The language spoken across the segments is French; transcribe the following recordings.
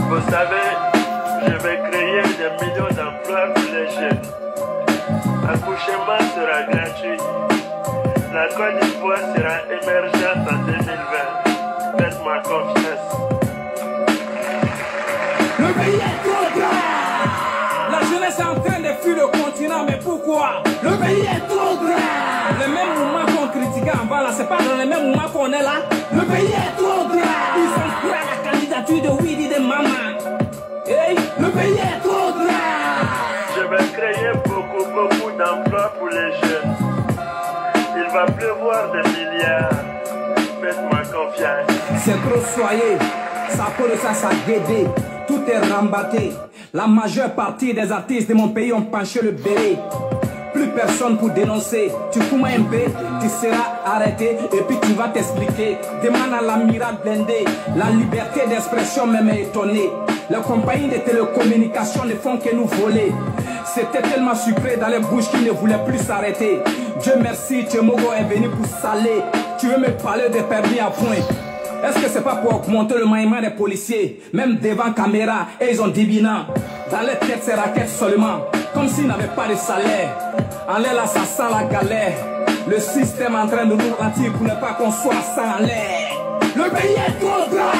Vous savez, je vais créer des millions d'emplois pour les jeunes. L'accouchement sera gratuit. La Côte d'Ivoire sera émergente en 2020. Faites-moi confiance. Le pays est trop grand. La jeunesse est en train de fuir le continent, mais pourquoi? Le pays est trop grand. Le même mouvement qu'on critiquait en bas là, c'est pas dans le même mouvement qu'on est là. Le pays est trop grand. Ils sont prêts à la candidature de Widi de Mama. Hey, le pays est trop grand. Je vais créer beaucoup d'emplois pour les jeunes. Il va pleuvoir des milliards. Faites-moi confiance. C'est trop soyez. Ça peut de ça guédé. Tout est rambatté. La majeure partie des artistes de mon pays ont penché le béret. Plus personne pour dénoncer. Tu foumas un peu, tu seras arrêté et puis tu vas t'expliquer. Demande à l'amiral blindé. La liberté d'expression même est étonnée. Les compagnies de télécommunications ne font que nous voler. C'était tellement sucré dans les bouches qu'ils ne voulaient plus s'arrêter. Dieu merci, Tchemogo est venu pour saler. Tu veux me parler de permis à point? Est-ce que c'est pas pour augmenter le maniement des policiers? Même devant caméra, et ils ont dit bilan. Dans les têtes, c'est raquettes seulement. Comme s'ils n'avaient pas de salaire. En l'air là, ça sent la galère. Le système en train de nous rater pour ne pas qu'on soit sans l'air. Le pays est trop grand.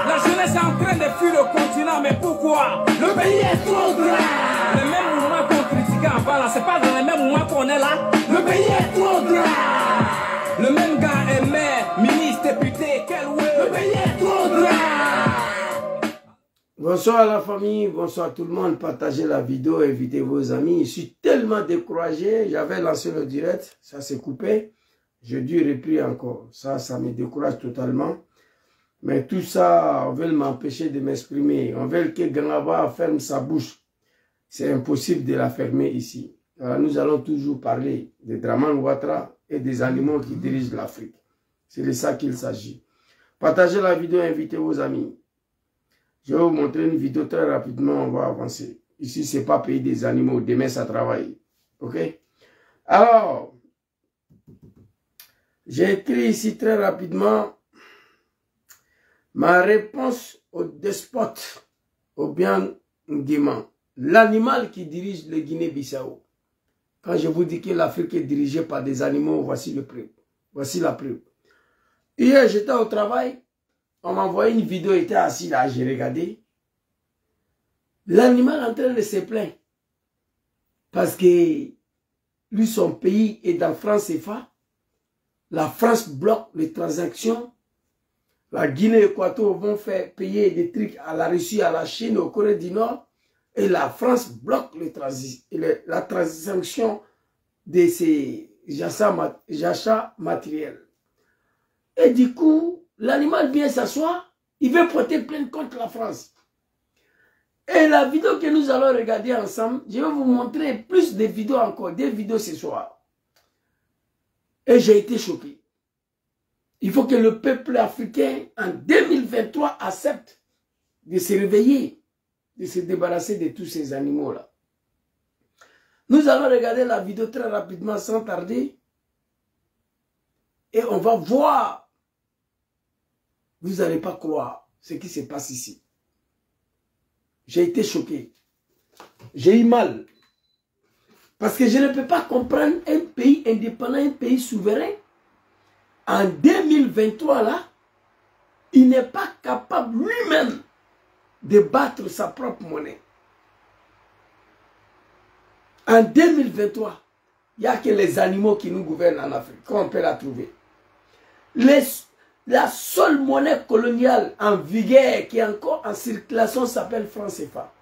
La jeunesse est en train de fuir le continent, mais pourquoi? Le pays est trop grand. Le même mouvement qu'on critiquait en bas là, c'est pas dans le même mouvement qu'on est là. Le pays est trop grand. Le même gars est maire, ministre, député, quel ouais. Le pays est trop grand. Bonsoir la famille, bonsoir tout le monde. Partagez la vidéo, invitez vos amis. Je suis tellement découragé. J'avais lancé le direct, ça s'est coupé. J'ai dû reprendre encore. Ça me décourage totalement. Mais tout ça, on veut m'empêcher de m'exprimer. On veut que Gangaba ferme sa bouche. C'est impossible de la fermer ici. Alors, nous allons toujours parler de Dramane Ouattara et des animaux qui dirigent l'Afrique. C'est de ça qu'il s'agit. Partagez la vidéo, invitez vos amis. Je vais vous montrer une vidéo très rapidement, on va avancer. Ici, ce n'est pas pays des animaux, demain ça travaille. Ok? Alors, j'ai écrit ici très rapidement ma réponse au despote, au bien Nguema, l'animal qui dirige le Guinée-Bissau. Quand je vous dis que l'Afrique est dirigée par des animaux, voici le preuve. Voici la preuve. Hier, j'étais au travail, on m'a envoyé une vidéo, j'étais assis là, j'ai regardé. L'animal en train de se plaindre. Parce que lui, son pays est dans France CFA. La France bloque les transactions. La Guinée et l'Équateur vont faire payer des trucs à la Russie, à la Chine, au Corée du Nord. Et la France bloque la transaction de ces achats matériels. Et du coup, l'animal vient s'asseoir, il veut porter plainte contre la France. Et la vidéo que nous allons regarder ensemble, je vais vous montrer plus de vidéos encore, des vidéos ce soir. Et j'ai été choqué. Il faut que le peuple africain, en 2023, accepte de se réveiller, de se débarrasser de tous ces animaux-là. Nous allons regarder la vidéo très rapidement, sans tarder. Et on va voir. Vous n'allez pas croire ce qui se passe ici. J'ai été choqué. J'ai eu mal. Parce que je ne peux pas comprendre un pays indépendant, un pays souverain. En 2023, là, il n'est pas capable lui-même de battre sa propre monnaie. En 2023, il n'y a que les animaux qui nous gouvernent en Afrique. Comment on peut la trouver? La seule monnaie coloniale en vigueur qui est encore en circulation s'appelle franc CFA.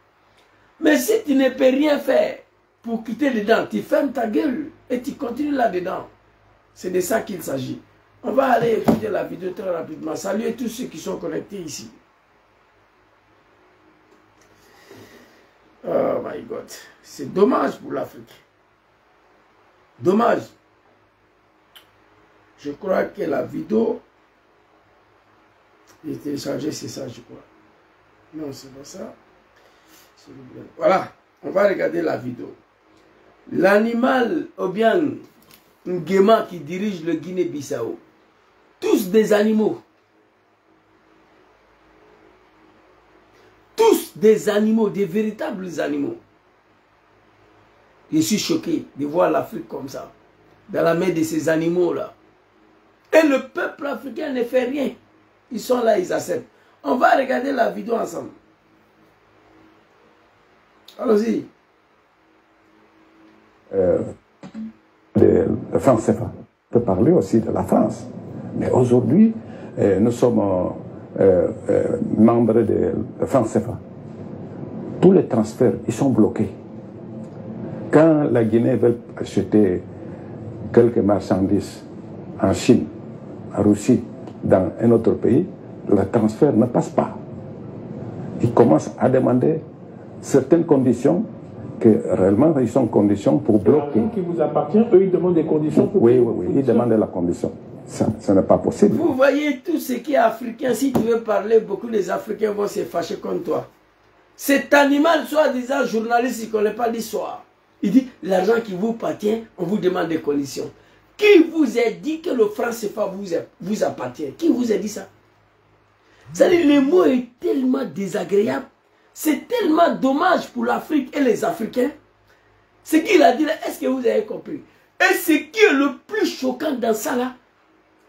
Mais si tu ne peux rien faire pour quitter dedans, tu fermes ta gueule et tu continues là-dedans. C'est de ça qu'il s'agit. On va aller écouter la vidéo très rapidement. Salut tous ceux qui sont connectés ici. Oh my God. C'est dommage pour l'Afrique. Dommage. Je crois que la vidéo est téléchargée, c'est ça, je crois. Non, c'est pas ça. Voilà, on va regarder la vidéo. L'animal, ou bien Nguema qui dirige le Guinée-Bissau, tous des animaux. Tous des animaux, des véritables animaux. Je suis choqué de voir l'Afrique comme ça, dans la main de ces animaux-là. Et le peuple africain ne fait rien. Ils sont là, ils acceptent. On va regarder la vidéo ensemble. Allons-y. Le franc CFA peut parler aussi de la France. Mais aujourd'hui, nous sommes membres de franc CFA. Tous les transferts, ils sont bloqués. Quand la Guinée veut acheter quelques marchandises en Chine, en Russie, dans un autre pays, le transfert ne passe pas. Ils commencent à demander certaines conditions que réellement ils sont conditions pour bloquer. L'argent qui vous appartient, eux ils demandent des conditions pour... Oui, ils demandent la condition. Ça n'est pas possible. Vous voyez tout ce qui est africain, si tu veux parler, beaucoup des Africains vont se fâcher contre toi. Cet animal, soi-disant journaliste, il ne connaît pas l'histoire. Il dit, l'argent qui vous appartient, on vous demande des conditions. Qui vous a dit que le franc CFA vous appartient? Qui vous a dit ça? C'est-à-dire, le mot est tellement désagréable. C'est tellement dommage pour l'Afrique et les Africains. Ce qu'il a dit là, est-ce que vous avez compris? Et ce qui est le plus choquant dans ça là,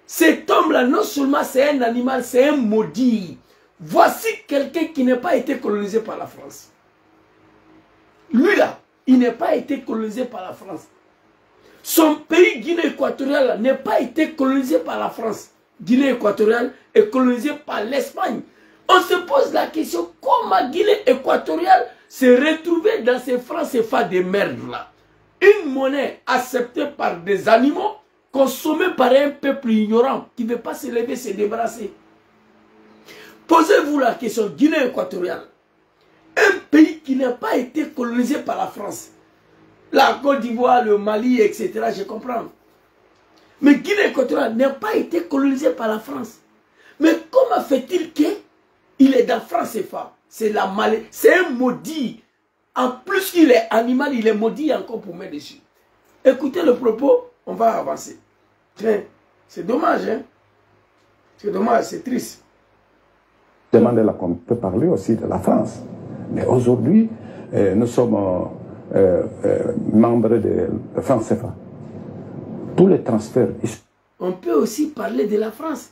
cet homme-là, non seulement c'est un animal, c'est un maudit. Voici quelqu'un qui n'a pas été colonisé par la France. Lui là, il n'a pas été colonisé par la France. Son pays, Guinée équatoriale, n'a pas été colonisé par la France. Guinée équatoriale est colonisée par l'Espagne. On se pose la question, comment Guinée équatoriale s'est retrouvée dans ces francs CFA de merde là? Une monnaie acceptée par des animaux, consommée par un peuple ignorant qui ne veut pas se lever, se débarrasser. Posez-vous la question, Guinée équatoriale, un pays qui n'a pas été colonisé par la France, la Côte d'Ivoire, le Mali, etc., je comprends. Mais Guinée équatoriale n'a pas été colonisé par la France. Mais comment fait-il qu'il est dans franc CFA? C'est la maladie, c'est un maudit. En plus qu'il est animal, il est maudit encore pour mettre dessus. Écoutez le propos, on va avancer. C'est dommage, hein? C'est dommage, c'est triste. Demander qu'on peut parler aussi de la France. Mais aujourd'hui, nous sommes membres de franc CFA. Tous les transferts... On peut aussi parler de la France.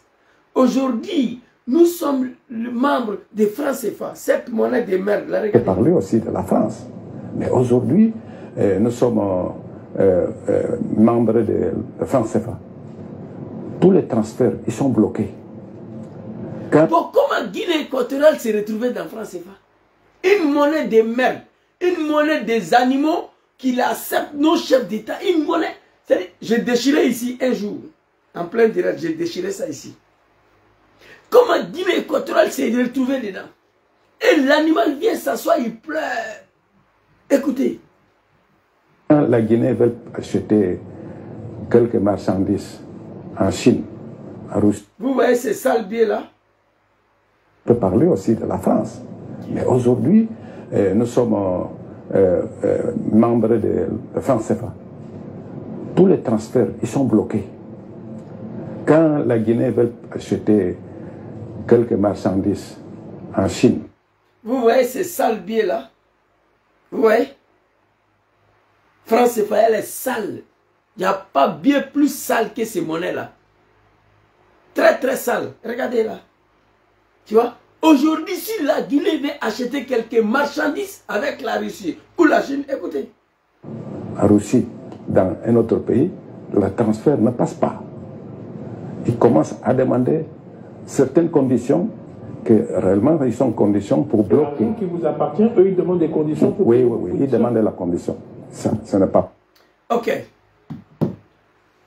Aujourd'hui, nous sommes membres de franc CFA, cette monnaie de merde. On peut parler aussi de la France. Mais aujourd'hui, nous sommes membres de franc CFA. Tous les transferts, ils sont bloqués. Bon, comment Guinée équatoriale s'est retrouvée dans franc CFA? Une monnaie de merde, une monnaie des animaux qui l'acceptent nos chefs d'État, une monnaie. J'ai déchiré ici un jour, en plein direct, j'ai déchiré ça ici. Comment Guinée équatoriale s'est retrouvée dedans? Et l'animal vient s'asseoir, il pleure. Écoutez. Quand la Guinée veut acheter quelques marchandises en Chine, en Russie. Vous voyez ces sales biais là? On peut parler aussi de la France. Mais aujourd'hui, nous sommes membres de franc CFA. Tous les transferts, ils sont bloqués. Quand la Guinée veut acheter quelques marchandises en Chine. Vous voyez ces sales biais là? Vous voyez? franc CFA, elle est sale. Il n'y a pas bien plus sale que ces monnaies-là. Très très sale. Regardez là. Tu vois? Aujourd'hui, si la Guinée veut acheter quelques marchandises avec la Russie ou la Chine, écoutez. En Russie, dans un autre pays, le transfert ne passe pas. Ils commencent à demander certaines conditions que réellement ils sont conditions pour bloquer. Qui vous appartient, eux ils demandent des conditions pour... Oui, ils demandent la condition. Ça, ce n'est pas. Ok.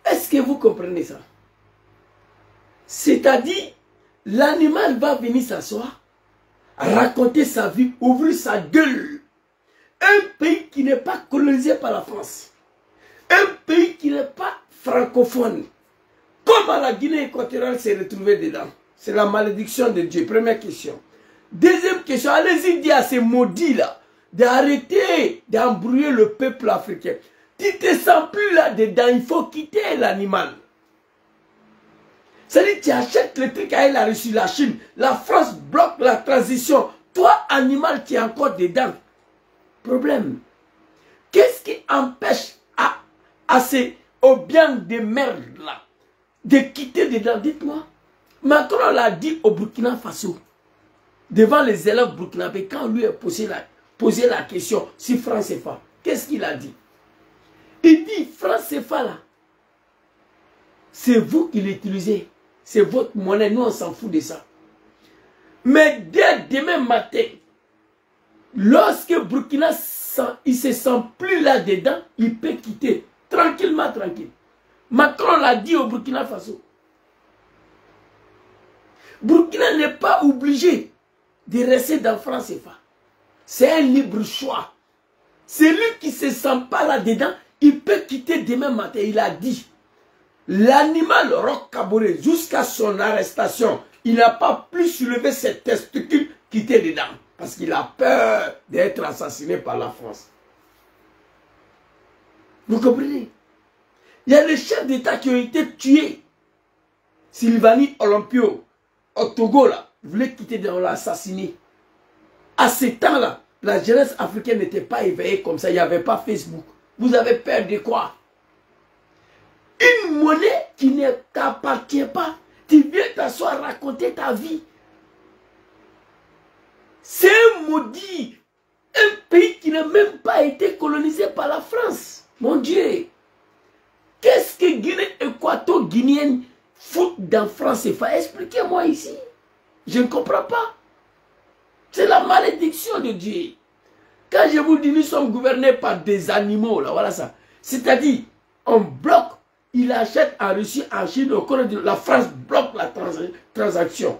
Est-ce que vous comprenez ça? C'est-à-dire, l'animal va venir s'asseoir, raconter sa vie, ouvrir sa gueule. Un pays qui n'est pas colonisé par la France. Un pays qui n'est pas francophone. Comment la Guinée équatoriale s'est retrouvée dedans? C'est la malédiction de Dieu. Première question. Deuxième question, allez-y dire à ces maudits-là d'arrêter d'embrouiller le peuple africain. Tu te sens plus là-dedans, il faut quitter l'animal. C'est-à-dire, tu achètes le truc avec la Russie, la Chine. La France bloque la transition. Toi, animal, tu es encore dedans. Problème. Qu'est-ce qui empêche à ces bien de merde là de quitter dedans? Dites-moi. Macron l'a dit au Burkina Faso, devant les élèves burkinabés, quand on lui a posé la question si franc CFA. Qu'est-ce qu'il a dit? Il dit, franc CFA là, c'est vous qui l'utilisez. C'est votre monnaie, nous on s'en fout de ça. Mais dès demain matin, lorsque Burkina il se sent plus là-dedans, il peut quitter tranquillement, tranquille. Macron l'a dit au Burkina Faso. Burkina n'est pas obligé de rester dans France CFA. C'est un libre choix. Celui qui ne se sent pas là-dedans, il peut quitter demain matin. Il a dit. L'animal Roch Kaboré, jusqu'à son arrestation, il n'a pas plus soulevé ses testicules quitter dedans. Parce qu'il a peur d'être assassiné par la France. Vous comprenez? Il y a les chefs d'État qui ont été tués. Sylvanie Olympio, au Togo, là, voulait quitter dedans, on l'a assassiné. À ce temps-là, la jeunesse africaine n'était pas éveillée comme ça. Il n'y avait pas Facebook. Vous avez peur de quoi? Une monnaie qui ne t'appartient pas. Tu viens t'asseoir raconter ta vie. C'est un maudit. Un pays qui n'a même pas été colonisé par la France. Mon Dieu. Qu'est-ce que Guinée équato-guinéenne fout dans France CFA? Expliquez-moi ici. Je ne comprends pas. C'est la malédiction de Dieu. Quand je vous dis, nous sommes gouvernés par des animaux, là, voilà ça. C'est-à-dire, on bloque, il achète en Russie, en Chine, au Corée de la France bloque la transaction.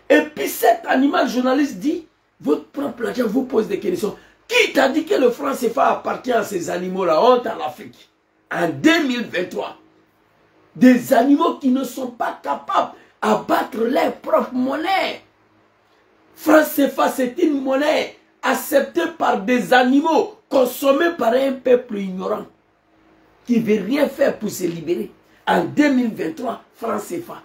Et puis cet animal journaliste dit, votre propre agent vous pose des questions. Qui t'a dit que le franc CFA appartient à ces animaux-là? Honte à l'Afrique. En 2023, des animaux qui ne sont pas capables à battre leur propre monnaie. Franc CFA, c'est une monnaie acceptée par des animaux, consommée par un peuple ignorant, qui ne veut rien faire pour se libérer. En 2023, franc CFA.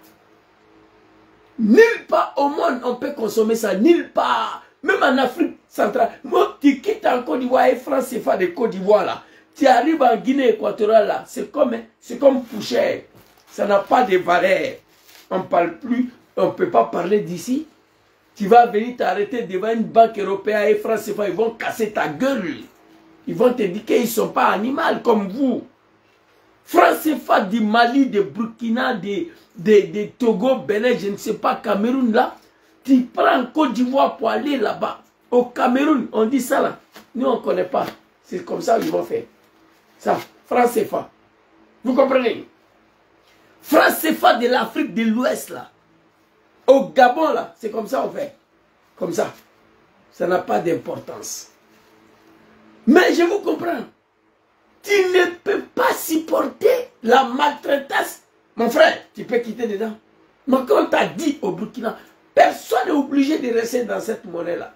Nulle part au monde on peut consommer ça, nulle part. Même en Afrique centrale. Moi, tu quittes en Côte d'Ivoire et franc CFA de Côte d'Ivoire là. Tu arrives en Guinée équatoriale là, c'est comme poussière. Ça n'a pas de valeur. On ne parle plus, on ne peut pas parler d'ici. Tu vas venir t'arrêter devant une banque européenne et franc CFA, ils vont casser ta gueule. Ils vont te dire qu'ils ne sont pas animaux comme vous. Franc CFA du Mali, de Burkina, de Togo, Bénin, je ne sais pas, Cameroun là. Tu prends Côte d'Ivoire pour aller là-bas. Au Cameroun, on dit ça là. Nous, on ne connaît pas. C'est comme ça qu'ils vont faire. Ça, franc CFA. Vous comprenez? Franc CFA de l'Afrique de l'Ouest là. Au Gabon là, c'est comme ça on fait. Comme ça. Ça n'a pas d'importance. Mais je vous comprends. Tu ne peux pas supporter la maltraitance. Mon frère, tu peux quitter dedans. Mais quand on t'a dit au Burkina, personne n'est obligé de rester dans cette monnaie-là.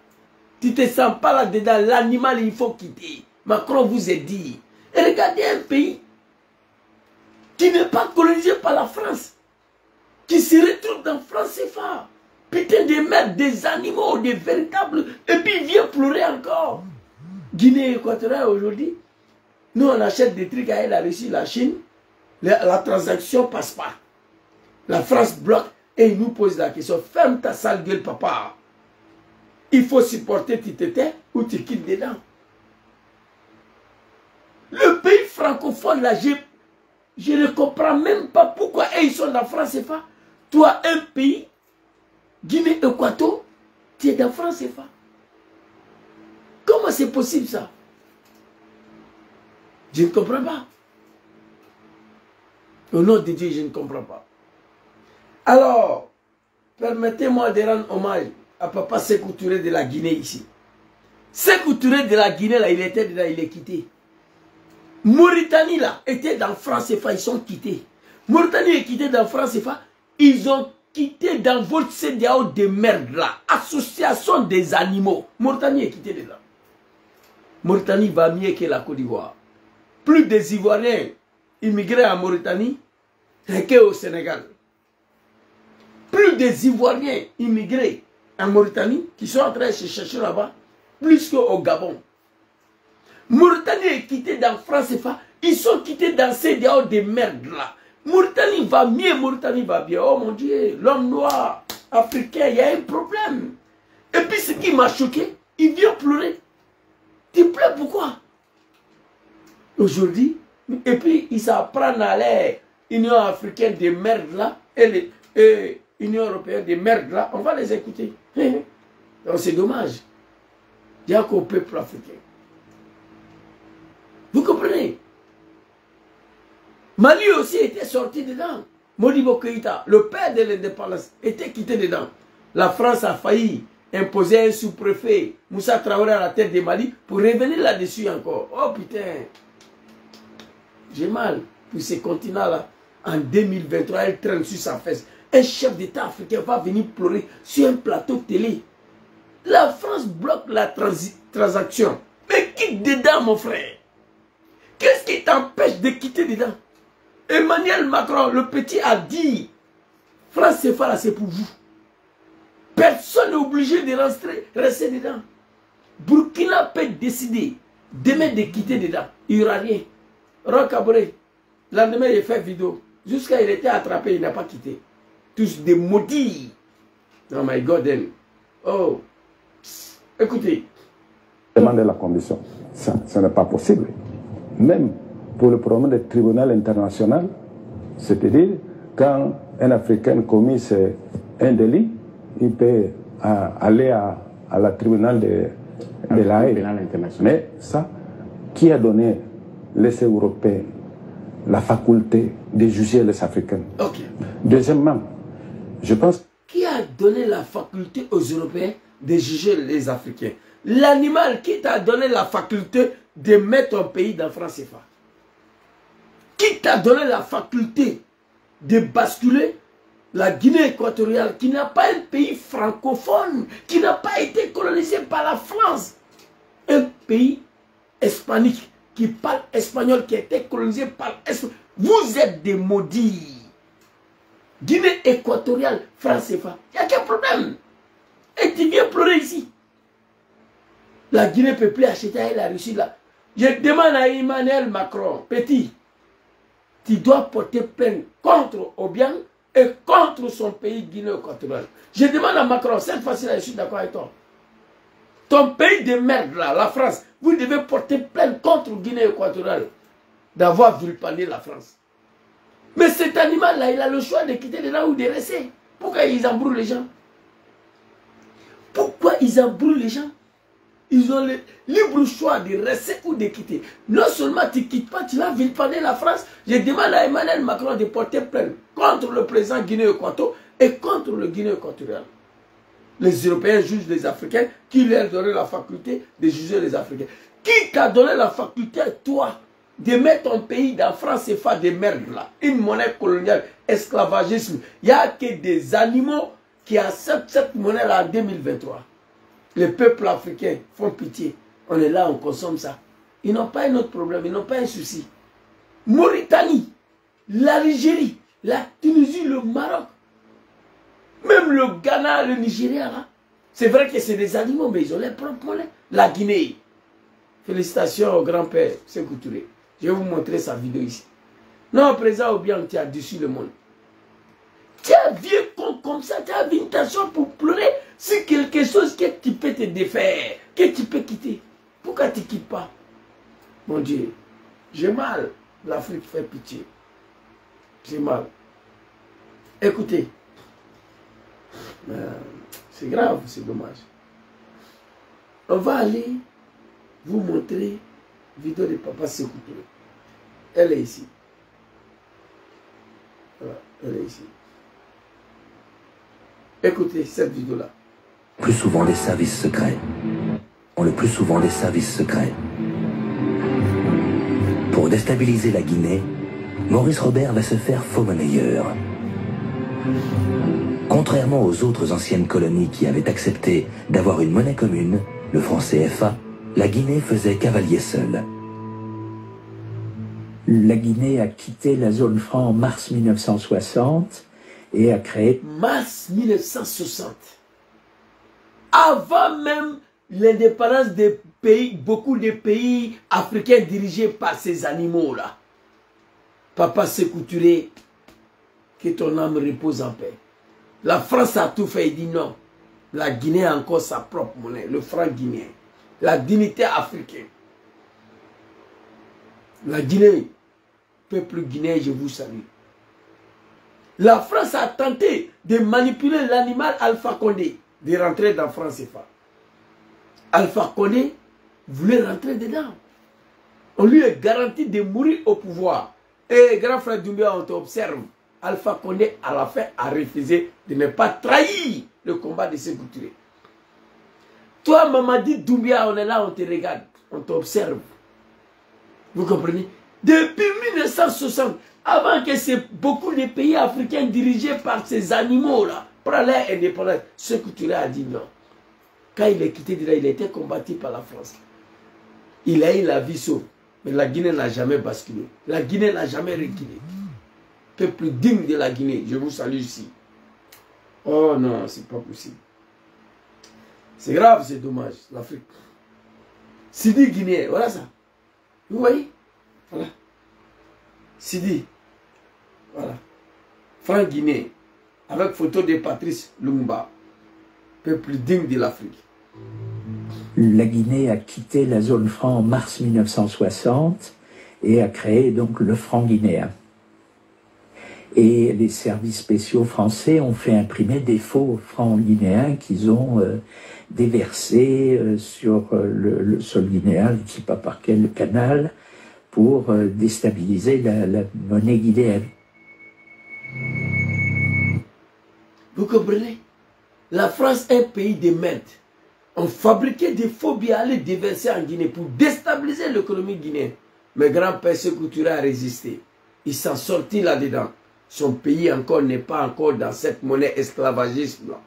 Tu ne te sens pas là-dedans. L'animal, il faut quitter. Macron vous a dit. Et regardez un pays qui n'est pas colonisé par la France, qui se retrouve dans France CFA. Putain de mettre des animaux, des véritables. Et puis il vient pleurer encore. Guinée équatoriale aujourd'hui. Nous on achète des trucs avec la Russie, la Chine. La transaction passe pas. La France bloque et il nous pose la question. Ferme ta sale gueule papa. Il faut supporter, tu te tais ou tu quittes dedans. Le pays francophone là, je ne comprends même pas pourquoi ils sont dans France CFA. Toi, un pays, Guinée-Équateur, tu es dans France CFA. Comment c'est possible ça? Je ne comprends pas. Au nom de Dieu, je ne comprends pas. Alors, permettez-moi de rendre hommage à Papa Sékou Touré de la Guinée ici. Sékou Touré de la Guinée, là, il était dedans, il est quitté. Mauritanie, là, était dans France CFA, ils sont quittés. Mauritanie est quittée dans France CFA, ils ont quitté dans votre CEDEAO de merde, là. Association des animaux. Mauritanie est quittée dedans. Mauritanie va mieux que la Côte d'Ivoire. Plus des Ivoiriens immigrés en Mauritanie qu'au Sénégal. Plus des Ivoiriens immigrés en Mauritanie qui sont en train de se chercher là-bas, plus qu'au Gabon. Mauritanie est quittée dans France CFA, ils sont quittés dans ces CEDEAO de merde là. Mauritanie va mieux, Mauritanie va bien. Oh mon Dieu, l'homme noir africain, il y a un problème. Et puis ce qui m'a choqué, il vient pleurer. Tu pleures pourquoi? Aujourd'hui, et puis ils s'apprennent à l'Union africaine de merde là, et l'Union européenne de merde là, on va les écouter. Donc c'est dommage. Il n'y a qu'au peuple africain. Vous comprenez? Mali aussi était sorti dedans. Modibo Keïta, le père de l'indépendance, était quitté dedans. La France a failli imposer un sous-préfet, Moussa Traoré, à la tête de Mali, pour revenir là-dessus encore. Oh putain, j'ai mal pour ces continents-là. En 2023, elle traîne sur sa fesse. Un chef d'État africain va venir pleurer sur un plateau télé. La France bloque la transaction. Mais quitte dedans, mon frère. Qu'est-ce qui t'empêche de quitter dedans? Emmanuel Macron, le petit, a dit, France CFA là, c'est pour vous. Personne n'est obligé de rester dedans. Burkina peut décider demain de quitter dedans. Il n'y aura rien. Rocabré, le lendemain, il fait vidéo. Jusqu'à il était attrapé, il n'a pas quitté. Tous des maudits. Oh my God. Oh. Écoutez. Demander la condition, ça n'est pas possible. Même pour le problème du tribunal international, c'est-à-dire quand un Africain commet un délit, il peut aller à la tribunal de la Haye. Mais ça, qui a donné les Européens la faculté de juger les Africains? Okay. Deuxièmement, je pense... Qui a donné la faculté aux Européens de juger les Africains? L'animal qui t'a donné la faculté de mettre ton pays dans France CFA? Qui t'a donné la faculté de basculer la Guinée équatoriale, qui n'a pas un pays francophone, qui n'a pas été colonisé par la France, un pays hispanique qui parle espagnol, qui a été colonisé par l'Espagne? Vous êtes des maudits. Guinée équatoriale, France CFA, il n'y a qu'un problème. Et tu viens pleurer ici. La Guinée ne peut plus acheter à la Russie là. Je demande à Emmanuel Macron, petit, tu dois porter plainte contre Obiang et contre son pays Guinée équatoriale. Je demande à Macron, cette fois-ci là, je suis d'accord avec toi. Ton pays de merde là, la France, vous devez porter plainte contre Guinée équatoriale d'avoir vilipendé la France. Mais cet animal là, il a le choix de quitter dedans ou de rester. Pourquoi ils embrouillent les gens? Pourquoi ils embrouillent les gens? Ils ont le libre choix de rester ou de quitter. Non seulement tu ne quittes pas, tu vas vilipender la France. Je demande à Emmanuel Macron de porter plainte contre le président Guinée-Équateur et contre le Guinée équatorial. Les Européens jugent les Africains. Qui leur donne la faculté de juger les Africains? Qui t'a donné la faculté, toi, de mettre ton pays dans France CFA de merde là? Une monnaie coloniale, esclavagisme. Il n'y a que des animaux qui acceptent cette monnaie là en 2023. Les peuples africains font pitié. On est là, on consomme ça. Ils n'ont pas un autre problème, ils n'ont pas un souci. Mauritanie, l'Algérie, la Tunisie, le Maroc, même le Ghana, le Nigeria, c'est vrai que c'est des animaux, mais ils ont leur propre monnaie. La Guinée. Félicitations au grand-père Sékou Touré. Je vais vous montrer sa vidéo ici. Non, président Obiang, tu as déçu le monde. Tu as vieux con comme ça, tu as une intention pour pleurer sur quelque chose que tu peux te défaire, que tu peux quitter. Pourquoi tu ne quittes pas? Mon Dieu, j'ai mal. L'Afrique fait pitié. J'ai mal. Écoutez, C'est grave, c'est dommage. On va aller vous montrer la vidéo de Papa Sékou Touré. Elle est ici. Voilà, elle est ici. Écoutez cette vidéo-là. Plus souvent des services secrets. Le plus souvent des services secrets. Pour déstabiliser la Guinée, Maurice Robert va se faire faux monnayeur. Contrairement aux autres anciennes colonies qui avaient accepté d'avoir une monnaie commune, le franc CFA, la Guinée faisait cavalier seul. La Guinée a quitté la zone franc en mars 1960 et a créé... Mars 1960. Avant même l'indépendance des pays, beaucoup de pays africains dirigés par ces animaux-là. Papa Sékou Touré, que ton âme repose en paix. La France a tout fait, il dit non. La Guinée a encore sa propre monnaie, le franc guinéen. La dignité africaine. La Guinée, peuple guinéen, je vous salue. La France a tenté de manipuler l'animal Alpha Condé, de rentrer dans France CFA. Alpha Condé voulait rentrer dedans. On lui a garanti de mourir au pouvoir. Et grand frère Doumbia, on t'observe. Alpha Condé, à la fin, a refusé de ne pas trahir le combat de Sékou Touré. Toi, Mamadi Doumbia, on est là, on te regarde, on t'observe. Vous comprenez? Depuis 1960, avant que beaucoup de pays africains dirigés par ces animaux-là prennent leur indépendance, Sékou Touré a dit non. Quand il est quitté de là, il était combattu par la France. Il a eu la vie sauve. Mais la Guinée n'a jamais basculé. La Guinée n'a jamais reculé. Peuple digne de la Guinée, je vous salue ici. Oh non, c'est pas possible. C'est grave, c'est dommage, l'Afrique. Sidi Guinée, voilà ça. Vous voyez? Voilà. Sidi. Voilà. Franc Guinée. Avec photo de Patrice Lumumba. Peuple digne de l'Afrique. La Guinée a quitté la zone franc en mars 1960 et a créé donc le franc guinéen. Et les services spéciaux français ont fait imprimer des faux francs guinéens qu'ils ont déversés sur le sol guinéen, je ne sais pas par quel canal, pour déstabiliser la monnaie guinéenne. Vous comprenez? La France est un pays de merde. On fabriquait des faux billets à les déverser en Guinée pour déstabiliser l'économie guinéenne. Mais grand-père Sékou Touré a résisté. Il s'en sortit là-dedans. Son pays encore n'est pas encore dans cette monnaie esclavagisme là.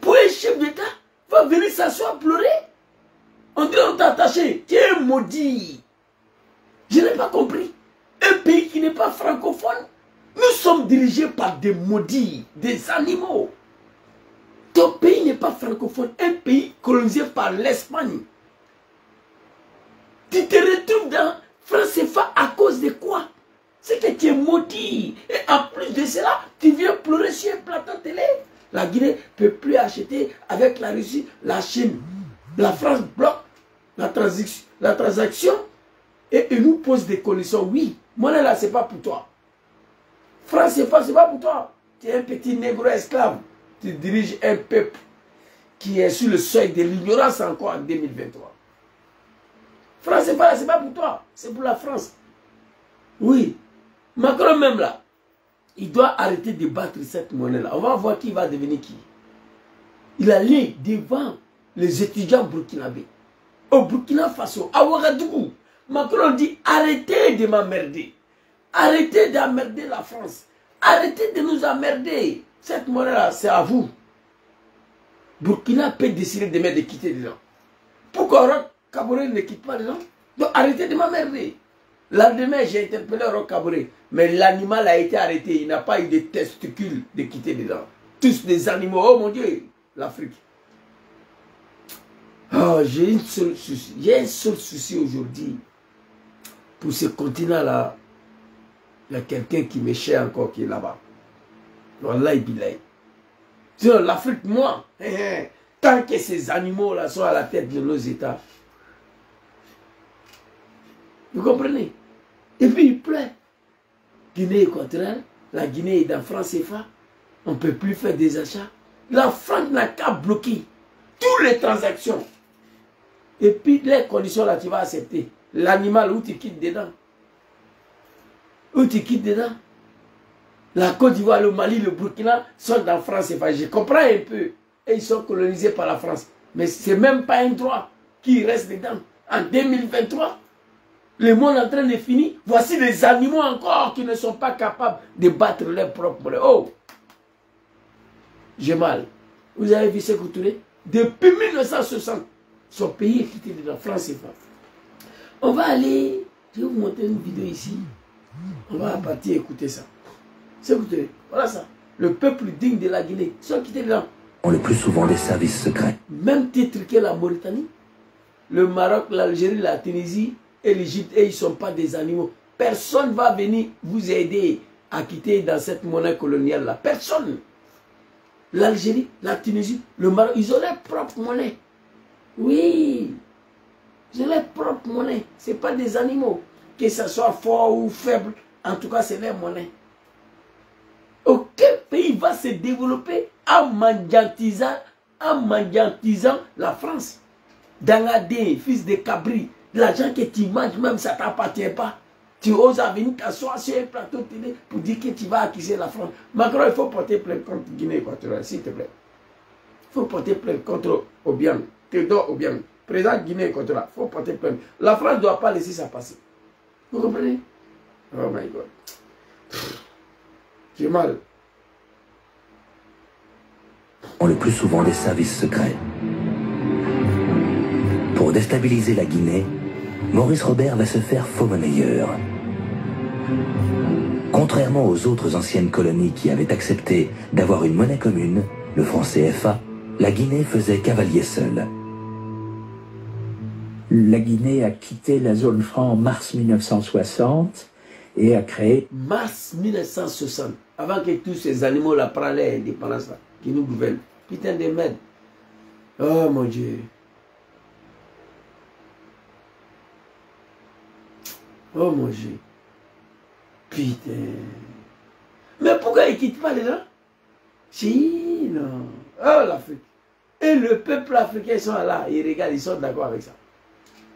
Pour un chef d'État, va venir s'asseoir pleurer. On dirait on t'a attaché. Tu es maudit. Je n'ai pas compris. Un pays qui n'est pas francophone. Nous sommes dirigés par des maudits, des animaux. Ton pays n'est pas francophone, un pays colonisé par l'Espagne. Tu te retrouves dans France CFA à cause de quoi? C'est que tu es maudit. Et en plus de cela, tu viens pleurer sur un plateau télé. La Guinée ne peut plus acheter avec la Russie, la Chine. La France bloque la transaction et il nous pose des conditions. Oui, monnaie là, ce n'est pas pour toi. France CFA, ce n'est pas pour toi. Tu es un petit négro esclave. Tu diriges un peuple qui est sur le seuil de l'ignorance encore en 2023. France CFA, ce n'est pas pour toi. C'est pour la France. Oui. Macron même là, il doit arrêter de battre cette monnaie-là. On va voir qui va devenir qui. Il allait devant les étudiants burkinabés. Au Burkina Faso, à Ouagadougou. Macron dit arrêtez de m'emmerder. Arrêtez d'emmerder la France. Arrêtez de nous emmerder. Cette monnaie-là, c'est à vous. Burkina peut décider demain de quitter les gens. Pourquoi Roch Kaboré ne quitte pas les gens? Donc arrêtez de m'emmerder. Lendemain, j'ai interpellé Roch Kaboré. Mais l'animal a été arrêté. Il n'a pas eu de testicules de quitter les gens. Tous des animaux. Oh mon Dieu, l'Afrique. Oh, j'ai un seul souci aujourd'hui. Pour ce continent-là, il y a quelqu'un qui me cherche encore qui est là-bas. Wallahi billahi. Sinon, l'Afrique, moi, tant que ces animaux-là sont à la tête de nos États, vous comprenez? Et puis il pleut. Guinée équatoriale, la Guinée est dans France CFA, on ne peut plus faire des achats. La France n'a qu'à bloquer toutes les transactions. Et puis les conditions là, tu vas accepter. L'animal, où tu quittes dedans. Où tu quittes dedans. La Côte d'Ivoire, le Mali, le Burkina sont dans France. Je comprends un peu. Et ils sont colonisés par la France. Mais ce n'est même pas un droit qui reste dedans. En 2023, le monde est en train de finir. Voici les animaux encore qui ne sont pas capables de battre leurs propres. Oh! J'ai mal. Vous avez vu ce que vous tournez? Depuis 1960, son pays est quitté de la France. On va aller, je vais vous montrer une vidéo ici. On va partir écouter ça. Écoutez, voilà ça. Le peuple digne de la Guinée, ils sont quittés dedans. Le plus souvent des services secrets. Même titre que la Mauritanie, le Maroc, l'Algérie, la Tunisie et l'Égypte, et ils ne sont pas des animaux. Personne ne va venir vous aider à quitter dans cette monnaie coloniale-là. Personne. L'Algérie, la Tunisie, le Maroc, ils ont leur propre monnaie. Oui. Ils ont leur propre monnaie. Ce n'est pas des animaux. Que ce soit fort ou faible, en tout cas, c'est leur monnaie. Aucun pays va se développer en mendiantisant la France. Dangadé, fils de Cabri, l'argent que tu manges, même ça ne t'appartient pas. Tu oses venir t'asseoir sur un plateau télé pour dire que tu vas accuser la France. Macron, il faut porter plainte contre Guinée équatoriale, s'il te plaît. Il faut porter plainte contre Obiang, Théodore Obiang, président Guinée équatoriale. Il faut porter plainte. La France ne doit pas laisser ça passer. Vous comprenez? Oh my God. J'ai mal. Le plus souvent des services secrets. Pour déstabiliser la Guinée, Maurice Robert va se faire faux monnayeur. Contrairement aux autres anciennes colonies qui avaient accepté d'avoir une monnaie commune, le franc CFA, la Guinée faisait cavalier seul. La Guinée a quitté la zone franc en mars 1960 et a créé... Mars 1960, avant que tous ces animaux-là prennent l'indépendance, qui nous gouvernent. Putain de merde. Oh mon Dieu. Oh mon Dieu. Putain. Mais pourquoi ils ne quittent pas les gens? Si, non. Oh l'Afrique. Et le peuple africain, ils sont là, ils regardent, ils sont d'accord avec ça.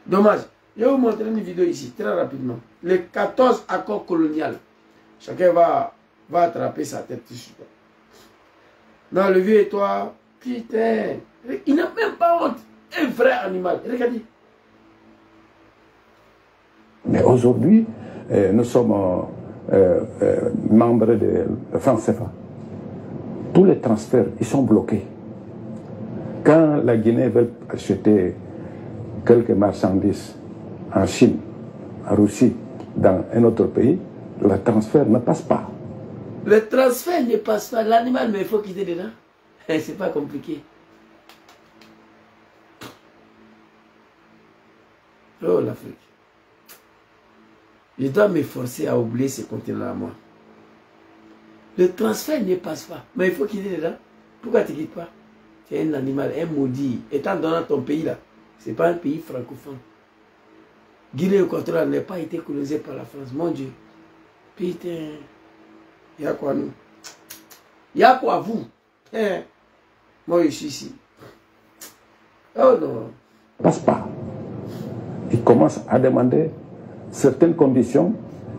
Dommage. Je vais vous montrer une vidéo ici, très rapidement. Les 14 accords coloniaux. Chacun va attraper sa tête dessus. Non, le vieux et toi, putain. Il n'a même pas honte. Un vrai animal. Regardez. Mais aujourd'hui, nous sommes membres de franc CFA. Tous les transferts, ils sont bloqués. Quand la Guinée veut acheter quelques marchandises en Chine, en Russie, dans un autre pays, le transfert ne passe pas. Le transfert ne passe pas. L'animal, mais il faut quitter dedans. C'est pas compliqué. Oh, l'Afrique. Je dois me forcer à oublier ce continent-là, moi. Le transfert ne passe pas. Mais il faut quitter dedans. Pourquoi tu ne quittes pas? Tu es un animal, un maudit. Étant donné ton pays là, ce n'est pas un pays francophone. Guinée équatoriale n'a pas été colonisée par la France. Mon Dieu. Putain. Il y a quoi nous? Il y a quoi vous? Hein? Moi je suis ici. Oh non. Passe pas. Ils commencent à demander certaines conditions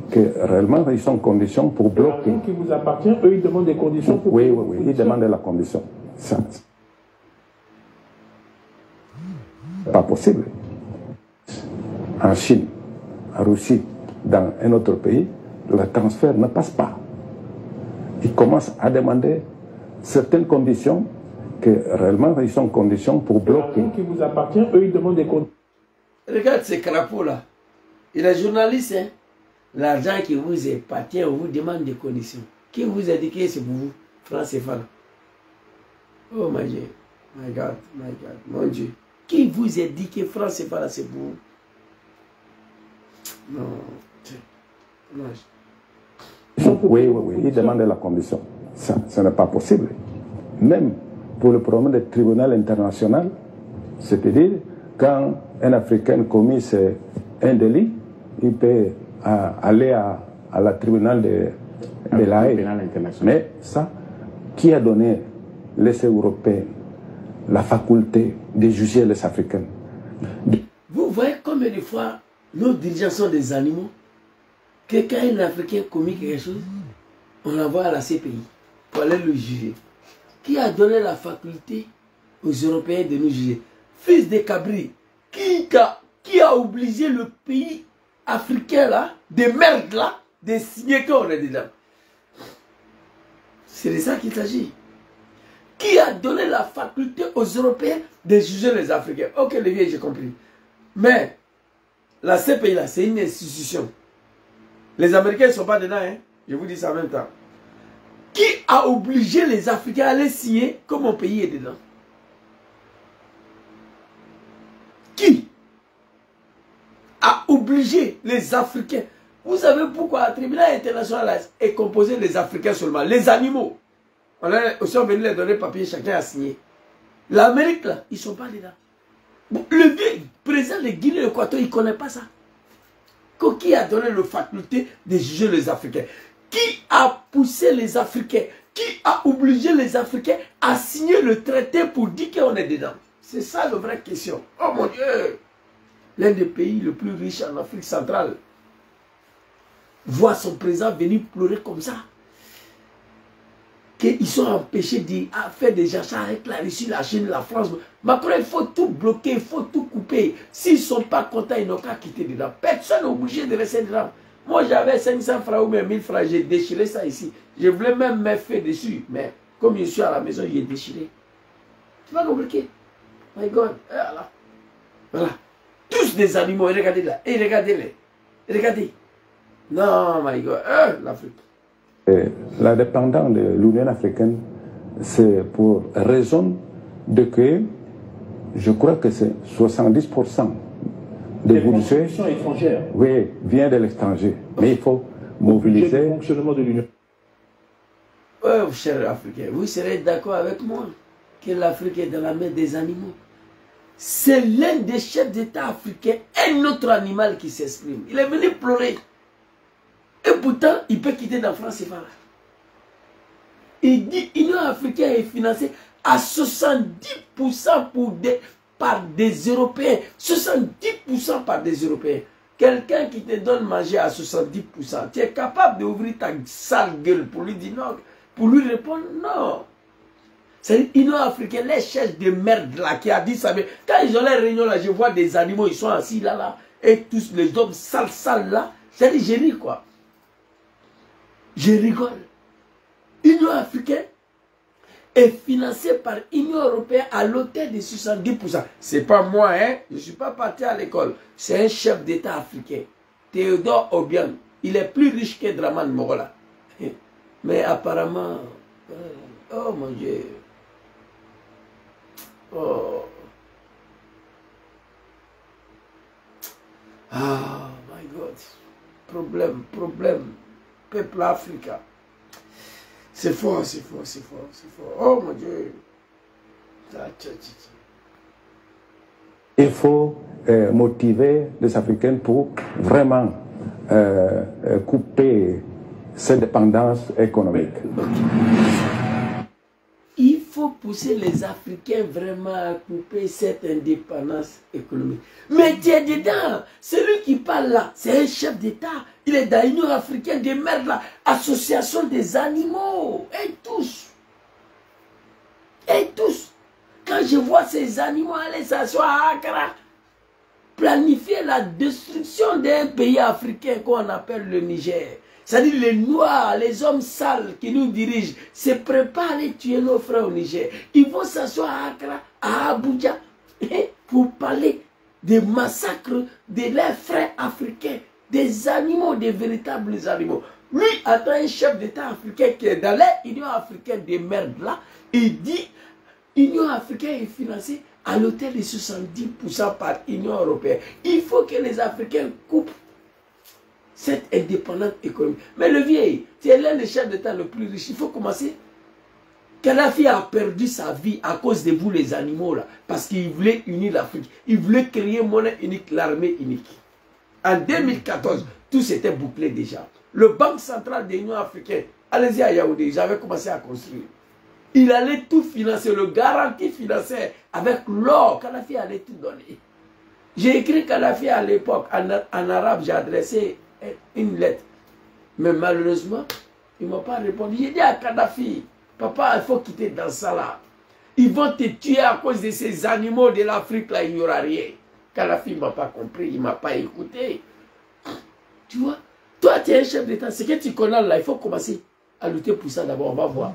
que réellement ils sont conditions pour bloquer. Qui vous appartient, eux ils demandent des conditions pour... Oui, ils demandent la condition. Ça. Pas possible. En Chine, en Russie, dans un autre pays, le transfert ne passe pas. Ils commencent à demander certaines conditions que réellement ils sont conditions pour bloquer. Qui vous appartient, eux ils demandent des conditions. Regarde ces crapauds là. Il est journaliste, hein. L'argent qui vous appartient, on vous demande des conditions. Qui vous a dit que c'est pour vous? France CFA. Oh my Dieu. My God, mon Dieu. Qui vous a dit que France CFA c'est pour vous? Non. Oui, ils demandent la condition. Ça, ce n'est pas possible. Même pour le problème du tribunal international, c'est-à-dire quand un Africain commet un délit, il peut aller à la tribunal de la Haye. Mais ça, qui a donné laisser aux Européens la faculté de juger les Africains. Vous voyez combien de fois nos dirigeants sont des animaux, que quand un Africain commet quelque chose, on l'envoie à la CPI pour aller le juger. Qui a donné la faculté aux Européens de nous juger? Fils de Cabri, qui a obligé le pays africain là, de merde là, de signer qu'on est dedans? C'est de ça qu'il s'agit. Qui a donné la faculté aux Européens de juger les Africains? Ok, les vieux, j'ai compris. Mais la CPI là, c'est une institution. Les Américains ne sont pas dedans, hein? Je vous dis ça en même temps. Qui a obligé les Africains à aller signer comme mon pays est dedans? Qui a obligé les Africains? Vous savez pourquoi le tribunal international est composé des Africains seulement, les animaux. On est aussi venu les donner papier, chacun a signé. L'Amérique là, ils ne sont pas dedans. Bon, le vieux président de Guinée-Équateur, il ne connaît pas ça. Qui a donné la faculté de juger les Africains? Qui a poussé les Africains? Qui a obligé les Africains à signer le traité pour dire qu'on est dedans? C'est ça la vraie question. Oh mon Dieu! L'un des pays les plus riches en Afrique centrale voit son président venir pleurer comme ça. Qu'ils sont empêchés de faire des achats avec la Russie, la Chine, la France. Macron, il faut tout bloquer, il faut tout couper. S'ils ne sont pas contents, ils n'ont qu'à quitter dedans. Personne n'est obligé de rester dedans. Moi, j'avais 500 francs ou même 1000 francs, j'ai déchiré ça ici. Je voulais même mettre feu dessus. Mais comme je suis à la maison, j'ai déchiré. C'est pas compliqué. My God. Voilà. Voilà. Tous des animaux. Et regardez là. Et regardez-les. Regardez. Non, my God. L'Afrique. L'indépendance de l'Union africaine, c'est pour raison de que je crois que c'est 70% des budgets étrangères. Oui, vient de l'étranger. Mais il faut mobiliser. Le fonctionnement de l'Union. Oh, chers Africains, vous serez d'accord avec moi que l'Afrique est dans la main des animaux. C'est l'un des chefs d'État africains, un autre animal qui s'exprime. Il est venu pleurer. Et pourtant, il peut quitter la France et pas là. Il dit l'Union africaine est financée à 70% par des Européens. 70% par des Européens. Quelqu'un qui te donne manger à 70%, tu es capable d'ouvrir ta sale gueule pour lui dire non, pour lui répondre non. C'est l'Union africaine, les chefs de merde là qui a dit ça. Mais quand ils ont les réunions là, je vois des animaux, ils sont assis là, et tous les hommes sales là, c'est-à-dire je ris quoi. Je rigole. L'Union africaine est financée par l'Union européenne à l'hauteur de 70%. C'est pas moi, hein. Je ne suis pas parti à l'école. C'est un chef d'État africain. Théodore Obiang. Il est plus riche que Dramane Mogola. Mais apparemment... oh mon Dieu. Oh. Ah, my God. Problème. Peuple africain. C'est fort. Oh mon Dieu. Il faut motiver les Africains pour vraiment couper cette dépendance économique. Il faut pousser les Africains vraiment à couper cette indépendance économique. Mais tu es dedans. Celui qui parle là, c'est un chef d'État. Il est dans l'Union africaine des mères là. Association des animaux. Et tous. Quand je vois ces animaux aller s'asseoir à Accra, planifier la destruction d'un pays africain qu'on appelle le Niger. C'est-à-dire les Noirs, les hommes sales qui nous dirigent, se préparent à aller tuer nos frères au Niger. Ils vont s'asseoir à Accra, à Abuja, pour parler des massacres de leurs frères africains, des animaux, des véritables animaux. Lui, attend un chef d'État africain qui est dans l'Union africaine des merdes là, il dit l'Union africaine est financée à l'hauteur de 70% par l'Union européenne. Il faut que les Africains coupent cette indépendance économique. Mais le vieil, c'est l'un des chefs d'État le plus riche. Il faut commencer. Kadhafi a perdu sa vie à cause de vous les animaux là. Parce qu'il voulait unir l'Afrique. Il voulait créer monnaie unique, l'armée unique. En 2014, tout s'était bouclé déjà. Le Banque centrale de l'Union africaine, allez-y à Yaoundé, ils avaient commencé à construire. Il allait tout financer, le garantie financier avec l'or. Kadhafi allait tout donner. J'ai écrit Kadhafi à l'époque, en arabe, j'ai adressé une lettre. Mais malheureusement, ils ne m'ont pas répondu. J'ai dit à Kadhafi, papa, il faut quitter dans ça là. Ils vont te tuer à cause de ces animaux de l'Afrique là, il n'y aura rien. Kadhafi ne m'a pas compris, il ne m'a pas écouté. Tu vois, toi tu es un chef d'État, ce que tu connais là, il faut commencer à lutter pour ça d'abord, on va voir.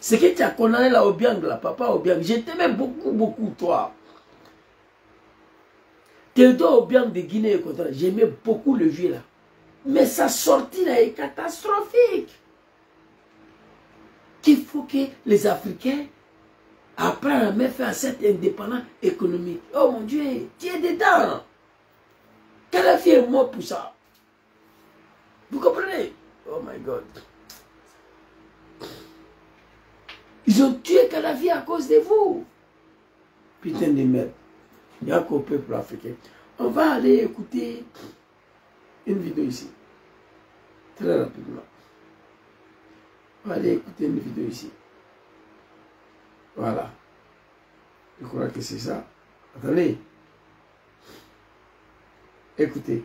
Ce que tu as condamné là, Obiang, là, papa Obiang, je t'aimais beaucoup, beaucoup, toi. Théodore Obiang de Guinée équatoriale, j'aimais beaucoup le vieux là. Mais sa sortie là est catastrophique. Qu'il faut que les Africains apprennent à mettre à cette indépendance économique. Oh mon Dieu, tu es dedans. Kadhafi est mort pour ça. Vous comprenez? Oh my God. Ils ont tué Kadhafi à cause de vous. Putain de merde. Il n'y a qu'au peuple africain. On va aller écouter une vidéo ici. Très rapidement. On va aller écouter une vidéo ici. Voilà. Je crois que c'est ça. Attendez. Écoutez.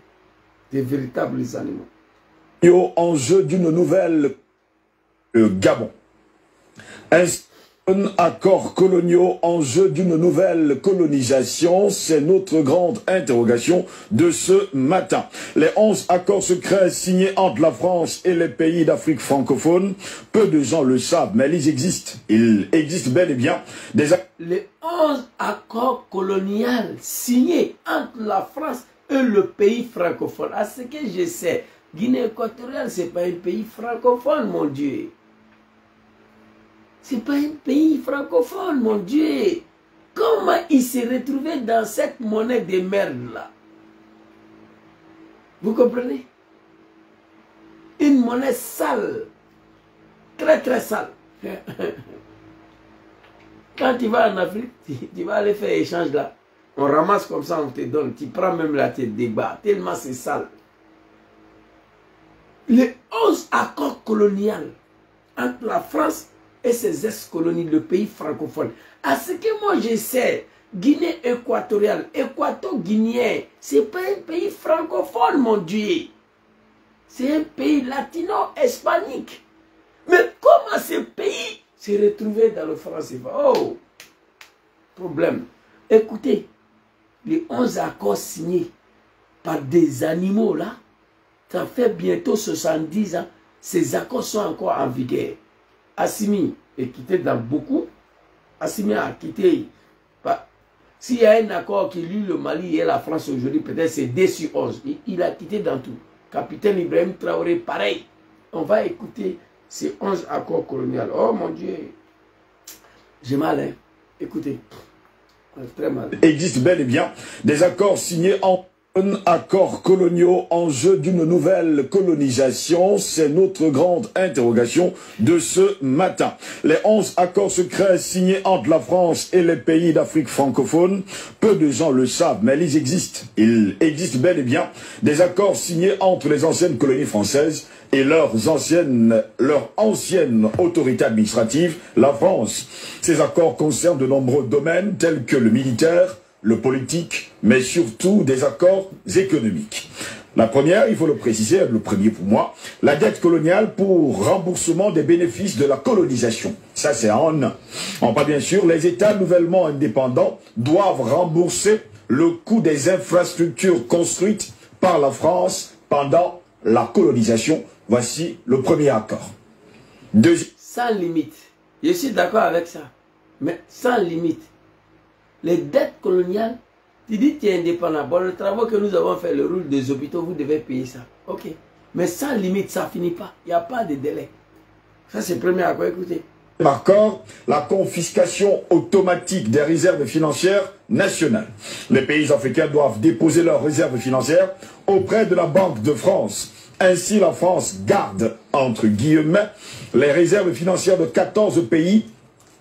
Des véritables animaux. Enjeu d'une nouvelle Gabon. Un accord coloniaux, enjeu d'une nouvelle colonisation, c'est notre grande interrogation de ce matin. Les 11 accords secrets signés entre la France et les pays d'Afrique francophone, peu de gens le savent, mais ils existent. Il existe bel et bien des... Les 11 accords coloniaux signés entre la France et le pays francophone. À ce que je sais, Guinée équatoriale, ce n'est pas un pays francophone, mon Dieu. Ce n'est pas un pays francophone, mon Dieu. Comment il s'est retrouvé dans cette monnaie de merde-là? Vous comprenez? Une monnaie sale. Très, très sale. Quand tu vas en Afrique, tu vas aller faire échange là. On ramasse comme ça, on te donne. Tu prends même la tête des bas. Tellement c'est sale. Les 11 accords coloniaux entre la France et ses ex-colonies, le pays francophone. À ce que moi je sais, Guinée équatoriale, équato-guinéen, ce n'est pas un pays francophone, mon Dieu. C'est un pays latino-hispanique. Mais comment ce pays s'est retrouvé dans le franc CFA? Oh, problème. Écoutez, les 11 accords signés par des animaux là, ça fait bientôt 70 ans, ces accords sont encore en vigueur. Assimi est quitté dans beaucoup. Assimi a quitté. S'il y a un accord qui lie le Mali et la France aujourd'hui, peut-être c'est 2 sur 11. Il a quitté dans tout. Capitaine Ibrahim Traoré, pareil. On va écouter ces 11 accords coloniaux. Oh mon Dieu. J'ai mal, hein. Écoutez. Très mal. Existe bel et bien des accords signés en... Un accord coloniaux, enjeu d'une nouvelle colonisation, c'est notre grande interrogation de ce matin. Les 11 accords secrets signés entre la France et les pays d'Afrique francophone, peu de gens le savent, mais ils existent. Il existe bel et bien des accords signés entre les anciennes colonies françaises et leur ancienne autorité administrative, la France. Ces accords concernent de nombreux domaines tels que le militaire, le politique, mais surtout des accords économiques. La première, il faut le préciser, le premier pour moi, la dette coloniale pour remboursement des bénéfices de la colonisation. Ça, c'est en un. Enfin, bien sûr, les États nouvellement indépendants doivent rembourser le coût des infrastructures construites par la France pendant la colonisation. Voici le premier accord. Sans limite. Je suis d'accord avec ça. Mais sans limite. Les dettes coloniales, tu dis que tu es indépendant. Bon, le travail que nous avons fait, le rôle des hôpitaux, vous devez payer ça. Ok. Mais sans limite, ça ne finit pas. Il n'y a pas de délai. Ça, c'est le premier accord. Écoutez. Accord, la confiscation automatique des réserves financières nationales. Les pays africains doivent déposer leurs réserves financières auprès de la Banque de France. Ainsi, la France garde, entre guillemets, les réserves financières de 14 pays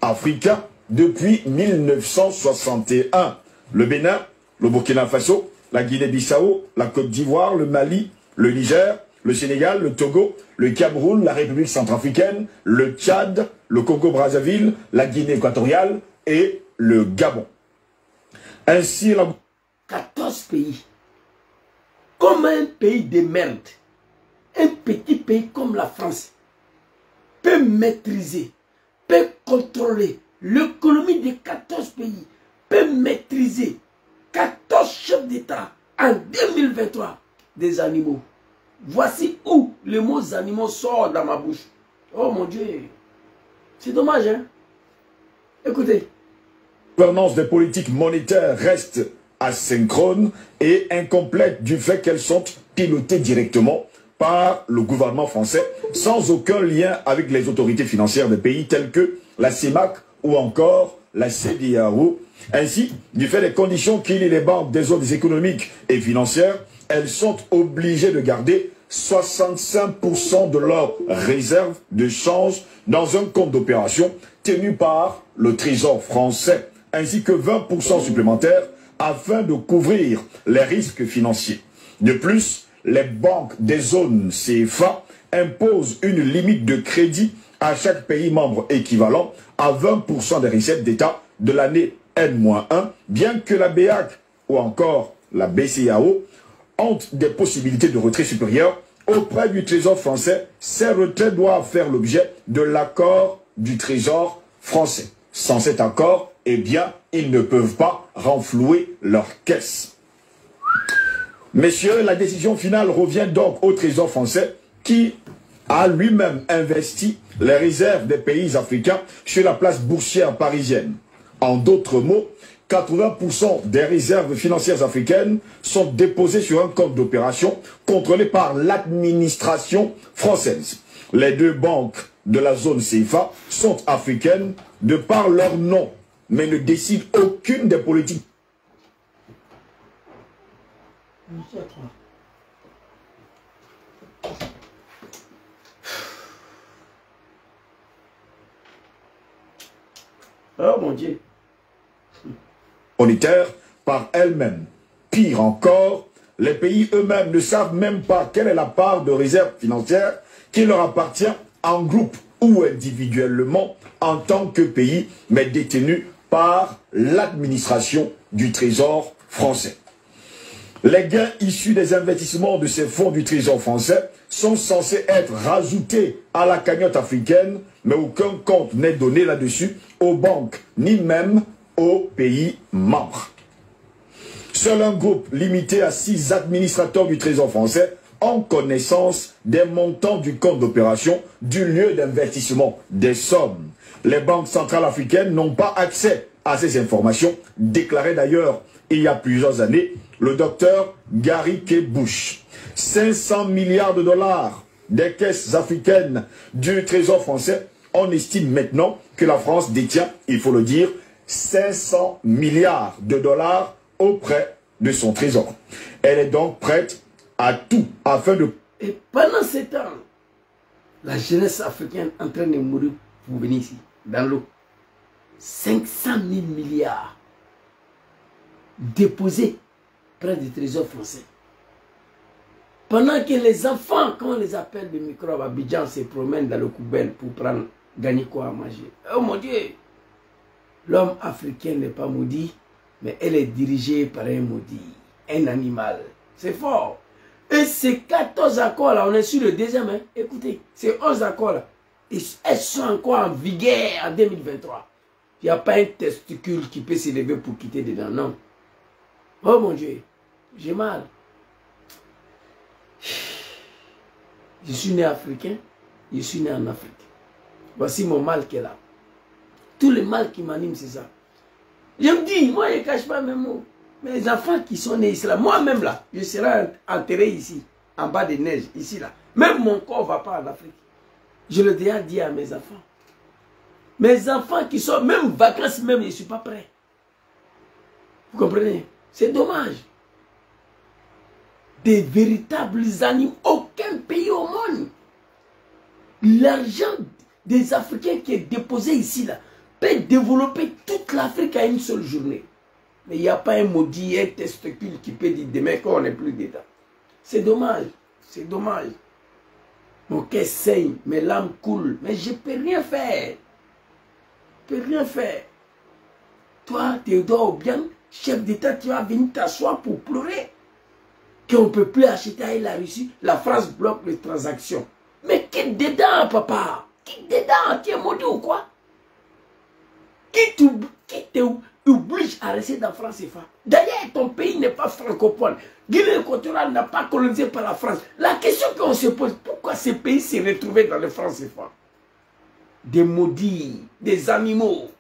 africains depuis 1961. Le Bénin, le Burkina Faso, la Guinée-Bissau, la Côte d'Ivoire, le Mali, le Niger, le Sénégal, le Togo, le Cameroun, la République centrafricaine, le Tchad, le Congo-Brazzaville, la Guinée équatoriale et le Gabon. Ainsi, 14 pays. Comme un pays de merde, un petit pays comme la France peut maîtriser, peut contrôler l'économie de 14 pays, peut maîtriser 14 chefs d'État en 2023 des animaux. Voici où le mot animaux sort dans ma bouche. Oh mon Dieu, c'est dommage, hein? Écoutez. La gouvernance des politiques monétaires reste asynchrone et incomplète du fait qu'elles sont pilotées directement par le gouvernement français sans aucun lien avec les autorités financières des pays tels que la CEMAC ou encore la CEDEAO. Ainsi, du fait des conditions qui lient les banques des zones économiques et financières, elles sont obligées de garder 65% de leurs réserves de change dans un compte d'opération tenu par le Trésor français, ainsi que 20% supplémentaires afin de couvrir les risques financiers. De plus, les banques des zones CFA imposent une limite de crédit à chaque pays membre équivalent à 20% des recettes d'État de l'année N-1, bien que la BEAC ou encore la BCEAO ont des possibilités de retrait supérieures auprès du Trésor français. Ces retraits doivent faire l'objet de l'accord du Trésor français. Sans cet accord, eh bien, ils ne peuvent pas renflouer leur caisse. Messieurs, la décision finale revient donc au Trésor français qui a lui-même investi les réserves des pays africains sur la place boursière parisienne. En d'autres mots, 80% des réserves financières africaines sont déposées sur un compte d'opération contrôlé par l'administration française. Les deux banques de la zone CFA sont africaines de par leur nom, mais ne décident aucune des politiques. Oh mon Dieu. Monétaire par elles-mêmes. Pire encore, les pays eux-mêmes ne savent même pas quelle est la part de réserve financière qui leur appartient en groupe ou individuellement en tant que pays, mais détenus par l'administration du Trésor français. Les gains issus des investissements de ces fonds du Trésor français sont censés être rajoutés à la cagnotte africaine, mais aucun compte n'est donné là-dessus aux banques, ni même aux pays membres. Seul un groupe limité à 6 administrateurs du Trésor français ont connaissance des montants du compte d'opération, du lieu d'investissement, des sommes. Les banques centrales africaines n'ont pas accès à ces informations, déclarait d'ailleurs il y a plusieurs années le docteur Gary K. Bush. 500 milliards de dollars des caisses africaines du Trésor français. On estime maintenant que la France détient, il faut le dire, 500 milliards de dollars auprès de son trésor. Elle est donc prête à tout afin de... Et pendant ce temps, la jeunesse africaine est en train de mourir pour venir ici, dans l'eau. 500 000 milliards déposés près du trésor français. Pendant que les enfants, quand on les appelle de microbes à Abidjan, se promènent dans le coubelle pour prendre, gagner quoi à manger. Oh mon Dieu! L'homme africain n'est pas maudit, mais elle est dirigée par un maudit, un animal. C'est fort. Et ces 14 accords-là, on est sur le deuxième. Hein? Écoutez, ces 11 accords-là, elles sont encore en vigueur en 2023. Il n'y a pas un testicule qui peut s'élever pour quitter dedans, non. Oh mon Dieu, j'ai mal. Je suis né africain, je suis né en Afrique. Voici mon mal qui est là. Tout le mal qui m'anime, c'est ça. Je me dis, moi je ne cache pas mes mots. Mes enfants qui sont nés ici, là, moi-même là, je serai enterré ici, en bas des neiges, ici là. Même mon corps ne va pas en Afrique. Je le déjà dit à mes enfants. Mes enfants qui sont, même vacances, même, je ne suis pas prêt. Vous comprenez? C'est dommage. Des véritables animaux, aucun pays au monde. L'argent des Africains qui est déposé ici là, peut développer toute l'Afrique à une seule journée. Mais il n'y a pas un maudit, un testicule qui peut dire demain qu'on n'est plus dedans. C'est dommage. C'est dommage. Mon cœur saigne, mes larmes coulent. Mais je ne peux rien faire. Je ne peux rien faire. Toi, Théodore Obiang, chef d'État, tu vas venir t'asseoir pour pleurer. Qu'on ne peut plus acheter avec la Russie. La France bloque les transactions. Mais quitte dedans, papa. Quitte dedans. Tu es maudit ou quoi? Qui t'oblige à rester dans France CFA? D'ailleurs, ton pays n'est pas francophone. Guinée équatoriale n'a pas colonisé par la France. La question qu'on se pose, pourquoi ces pays s'est retrouvé dans le France CFA? Des maudits, des animaux.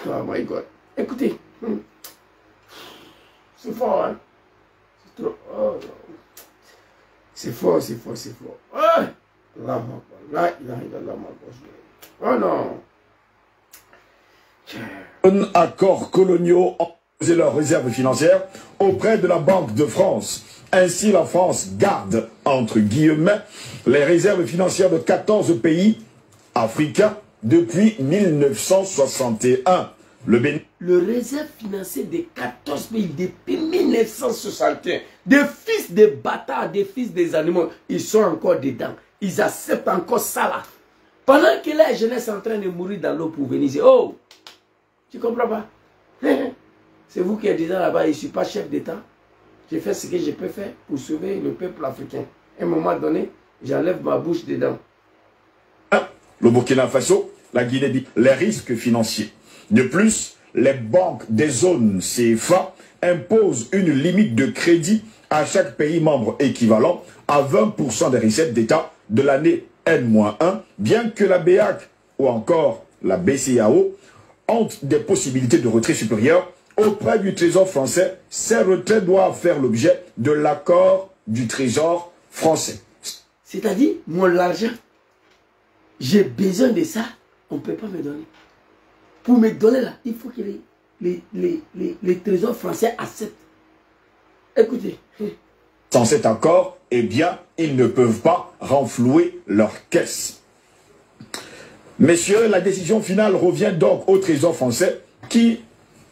Oh my God. Écoutez. C'est fort, hein? C'est trop. Oh, c'est fort, c'est fort, c'est fort. Oh non. Accords coloniaux ont posé leurs réserves financières auprès de la Banque de France. Ainsi, la France garde, entre guillemets, les réserves financières de 14 pays africains depuis 1961. Le réserve financier des 14 pays depuis 1961. Des fils des bâtards, des fils des animaux, ils sont encore dedans. Ils acceptent encore ça là. Pendant que la jeunesse est en train de mourir dans l'eau pour venir. Oh! Tu comprends pas? C'est vous qui êtes dedans là-bas, je ne suis pas chef d'État. Je fais ce que je peux faire pour sauver le peuple africain. À un moment donné, j'enlève ma bouche dedans. Le Burkina Faso, la Guinée dit les risques financiers. De plus, les banques des zones CFA imposent une limite de crédit à chaque pays membre équivalent à 20% des recettes d'État de l'année N-1, bien que la BEAC ou encore la BCEAO ont des possibilités de retrait supérieures auprès du Trésor français. Ces retraits doivent faire l'objet de l'accord du Trésor français. C'est-à-dire, mon argent, j'ai besoin de ça, on ne peut pas me donner. Pour me donner là, il faut que les trésors français acceptent. Écoutez. Sans cet accord, eh bien, ils ne peuvent pas renflouer leur caisse. Messieurs, la décision finale revient donc au Trésor français qui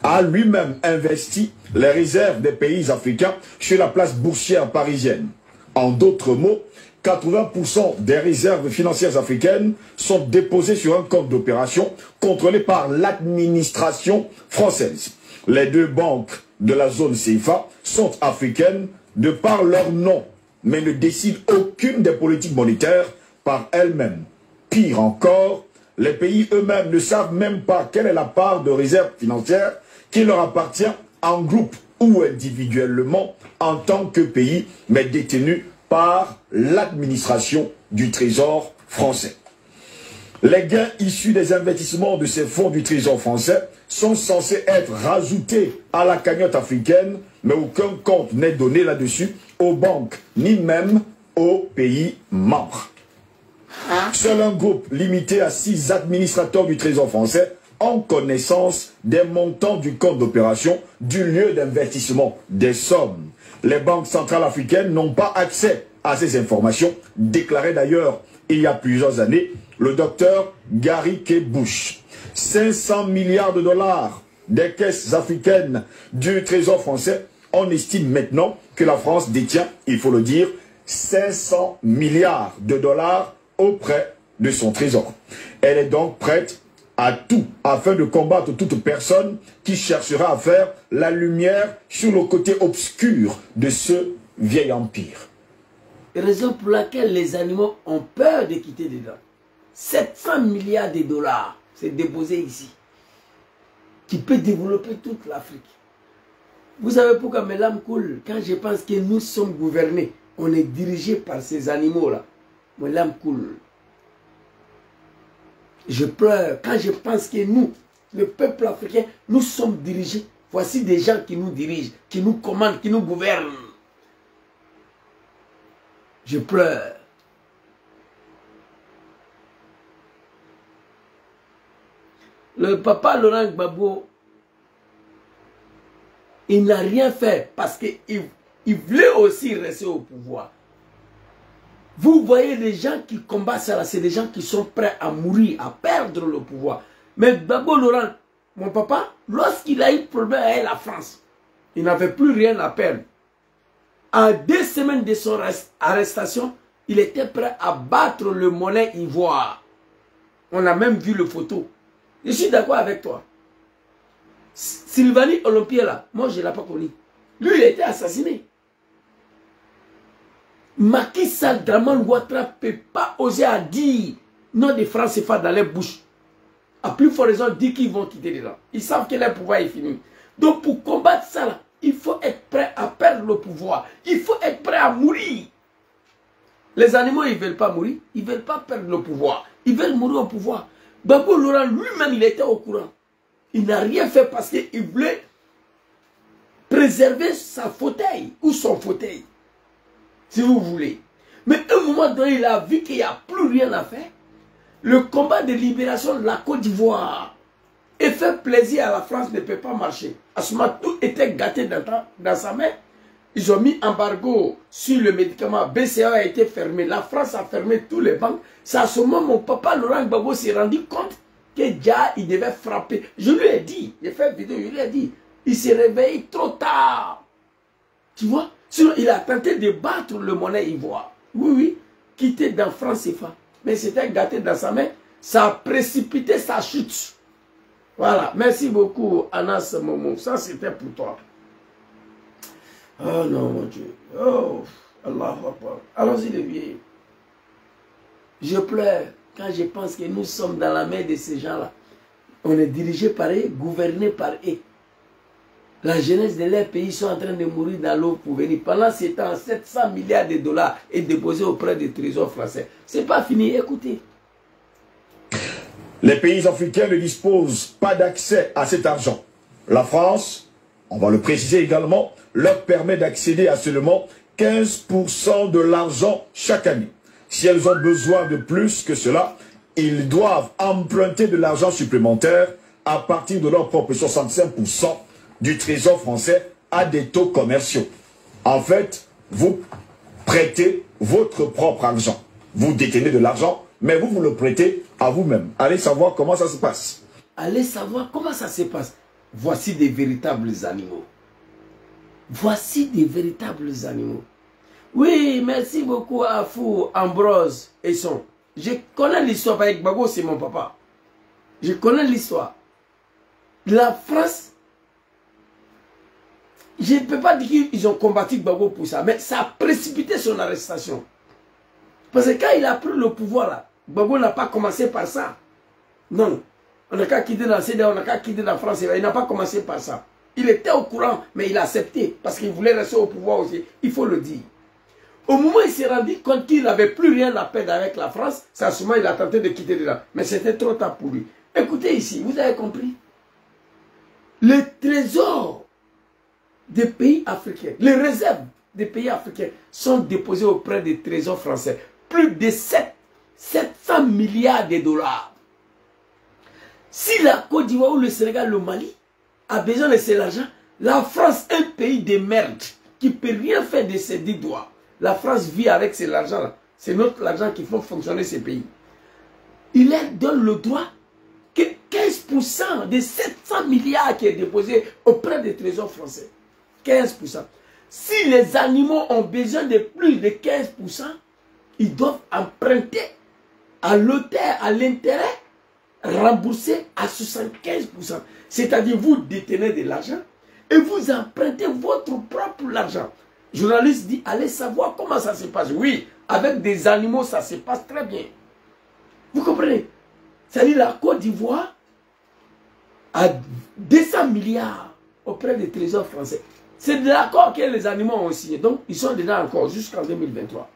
a lui-même investi les réserves des pays africains sur la place boursière parisienne. En d'autres mots, 80% des réserves financières africaines sont déposées sur un compte d'opération contrôlé par l'administration française. Les deux banques de la zone CFA sont africaines de par leur nom, mais ne décident aucune des politiques monétaires par elles-mêmes. Pire encore, les pays eux-mêmes ne savent même pas quelle est la part de réserve financière qui leur appartient en groupe ou individuellement en tant que pays, mais détenus par l'administration du Trésor français. Les gains issus des investissements de ces fonds du Trésor français sont censés être rajoutés à la cagnotte africaine, mais aucun compte n'est donné là-dessus aux banques, ni même aux pays membres. Seul un groupe limité à 6 administrateurs du Trésor français ont connaissance des montants du compte d'opération, du lieu d'investissement, des sommes. Les banques centrales africaines n'ont pas accès à ces informations, déclarait d'ailleurs il y a plusieurs années le docteur Gary K. Bush. 500 milliards de dollars des caisses africaines du Trésor français, on estime maintenant que la France détient, il faut le dire, 500 milliards de dollars auprès de son trésor. Elle est donc prête à tout afin de combattre toute personne qui cherchera à faire la lumière sur le côté obscur de ce vieil empire. Raison pour laquelle les animaux ont peur de quitter dedans. 700 milliards de dollars, c'est déposé ici, qui peut développer toute l'Afrique. Vous savez pourquoi mes larmes coulent? Quand je pense que nous sommes gouvernés, on est dirigé par ces animaux-là. Mes larmes coulent. Je pleure quand je pense que nous, le peuple africain, nous sommes dirigés. Voici des gens qui nous dirigent, qui nous commandent, qui nous gouvernent. Je pleure. Le papa Laurent Gbagbo, il n'a rien fait parce qu'il voulait aussi rester au pouvoir. Vous voyez les gens qui combattent ça, c'est des gens qui sont prêts à mourir, à perdre le pouvoir. Mais Gbagbo Laurent, mon papa, lorsqu'il a eu problème avec la France, il n'avait plus rien à perdre. En 2 semaines de son arrestation, il était prêt à battre le monnaie ivoire. On a même vu le photo. Je suis d'accord avec toi. Sylvanie Olympia là, moi je ne l'ai pas connu. Lui, il a été assassiné. Macky Sall, Draman Ouattara ne peut pas oser à dire non de francs CFA dans les bouches. À plus forte raison, dire qu'ils vont quitter dedans. Ils savent que leur pouvoir est fini. Donc pour combattre ça, là, il faut être prêt à perdre le pouvoir. Il faut être prêt à mourir. Les animaux, ils ne veulent pas mourir. Ils ne veulent pas perdre le pouvoir. Ils veulent mourir au pouvoir. Gbagbo Laurent, lui-même, il était au courant. Il n'a rien fait parce qu'il voulait préserver sa fauteuil ou son fauteuil. Si vous voulez. Mais à un moment donné, il a vu qu'il n'y a plus rien à faire. Le combat de libération de la Côte d'Ivoire et faire plaisir à la France ne peut pas marcher. À ce moment, tout était gâté dans sa main. Ils ont mis embargo sur le médicament. BCA a été fermé. La France a fermé tous les banques. C'est à ce moment mon papa Laurent Gbagbo s'est rendu compte que déjà il devait frapper. Je lui ai dit, j'ai fait une vidéo, je lui ai dit, il s'est réveillé trop tard. Tu vois? Sinon, il a tenté de battre le monnaie ivoire. Oui, oui, quitter dans France CFA. Mais c'était gâté dans sa main. Ça a précipité sa chute. Voilà. Merci beaucoup, Anas Momo. Ça, c'était pour toi. Oh non, mon Dieu. Oh, Allah Akbar. Allons-y, les vieux. Je pleure quand je pense que nous sommes dans la main de ces gens-là. On est dirigé par eux, gouverné par eux. La jeunesse de leur pays sont en train de mourir dans l'eau pour venir. Pendant ce temps, 700 milliards de dollars est déposé auprès des trésors français. C'est pas fini, écoutez. Les pays africains ne disposent pas d'accès à cet argent. La France, on va le préciser également, leur permet d'accéder à seulement 15% de l'argent chaque année. Si elles ont besoin de plus que cela, ils doivent emprunter de l'argent supplémentaire à partir de leur propre 65% du trésor français à des taux commerciaux. En fait, vous prêtez votre propre argent. Vous détenez de l'argent, mais vous le prêtez à vous-même. Allez savoir comment ça se passe. Allez savoir comment ça se passe. Voici des véritables animaux. Voici des véritables animaux. Oui, merci beaucoup à Fou, Ambrose et son. Je connais l'histoire avec Gbagbo, c'est mon papa. Je connais l'histoire. La France, je ne peux pas dire qu'ils ont combattu Gbagbo pour ça, mais ça a précipité son arrestation. Parce que quand il a pris le pouvoir là, Gbagbo n'a pas commencé par ça. Non. On n'a qu'à quitter dans la CEDEAO, on n'a qu'à quitter la France. Il n'a pas commencé par ça. Il était au courant, mais il a accepté. Parce qu'il voulait rester au pouvoir aussi. Il faut le dire. Au moment où il s'est rendu compte qu'il n'avait plus rien à perdre avec la France, c'est à ce moment qu'il a tenté de quitter dedans. Mais c'était trop tard pour lui. Écoutez ici, vous avez compris? Les trésors des pays africains, les réserves des pays africains sont déposées auprès des trésors français. Plus de 700 milliards de dollars. Si la Côte d'Ivoire ou le Sénégal, le Mali, a besoin de cet argent, la France, un pays de merde, qui ne peut rien faire de ses 10 doigts. La France vit avec cet argent-là. C'est notre argent qui fait fonctionner ces pays. Il leur donne le droit que 15% des 700 milliards qui est déposé auprès des trésors français. 15%. Si les animaux ont besoin de plus de 15%, ils doivent emprunter à l'auteur, à l'intérêt, rembourser à 75%. C'est-à-dire vous détenez de l'argent et vous empruntez votre propre argent. Le journaliste dit, allez savoir comment ça se passe. Oui, avec des animaux, ça se passe très bien. Vous comprenez? C'est-à-dire la Côte d'Ivoire a 200 milliards auprès des trésors français. C'est de l'accord que les animaux ont signé. Donc, ils sont dedans encore jusqu'en 2023.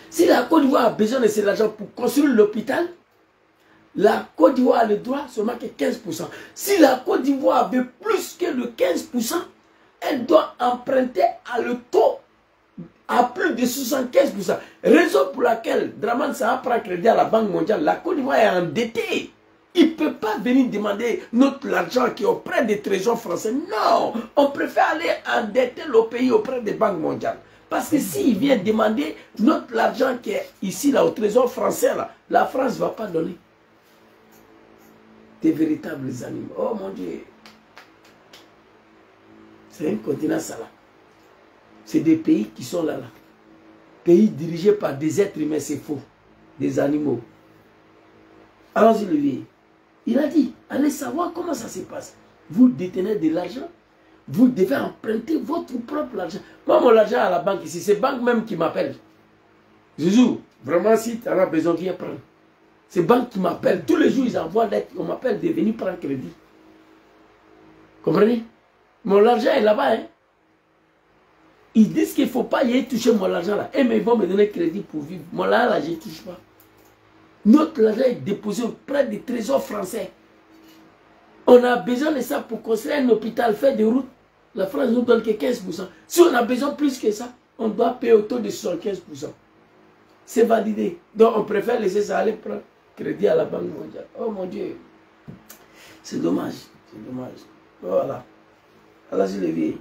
Si la Côte d'Ivoire a besoin de cet argent pour construire l'hôpital, la Côte d'Ivoire a le droit seulement que 15%. Si la Côte d'Ivoire veut plus que le 15%, elle doit emprunter à le taux à plus de 75%. Raison pour laquelle Draman Saha prend crédit à la Banque mondiale. La Côte d'Ivoire est endettée. Il ne peut pas venir demander notre argent qui est auprès des trésors français. Non, on préfère aller endetter le pays auprès des banques mondiales. Parce que s'il vient demander notre argent qui est ici, là, au trésor français, là, la France ne va pas donner. Des véritables animaux. Oh mon Dieu. C'est un continent ça là. C'est des pays qui sont là. pays dirigé par des êtres humains, c'est faux. Des animaux. Alors, Olivier, il a dit, allez savoir comment ça se passe. Vous détenez de l'argent, vous devez emprunter votre propre argent. Moi, mon argent à la banque ici, c'est banque même qui m'appelle. Jésus, vraiment, si tu en as besoin, viens prendre. C'est banque qui m'appelle. Tous les jours, ils envoient lettre. On m'appelle de venir prendre crédit. Comprenez? Mon argent est là-bas. Hein? Ils disent qu'il ne faut pas y toucher mon argent là. Et mais ils vont me donner crédit pour vivre. Mon argent là, je ne touche pas. Notre argent est déposé auprès des trésors français. On a besoin de ça pour construire un hôpital, faire des routes. La France nous donne que 15%. Si on a besoin plus que ça, on doit payer autour de 75%. C'est validé. Donc on préfère laisser ça aller prendre crédit à la Banque mondiale. Oh mon Dieu. C'est dommage. C'est dommage. Voilà. Alors je le vis.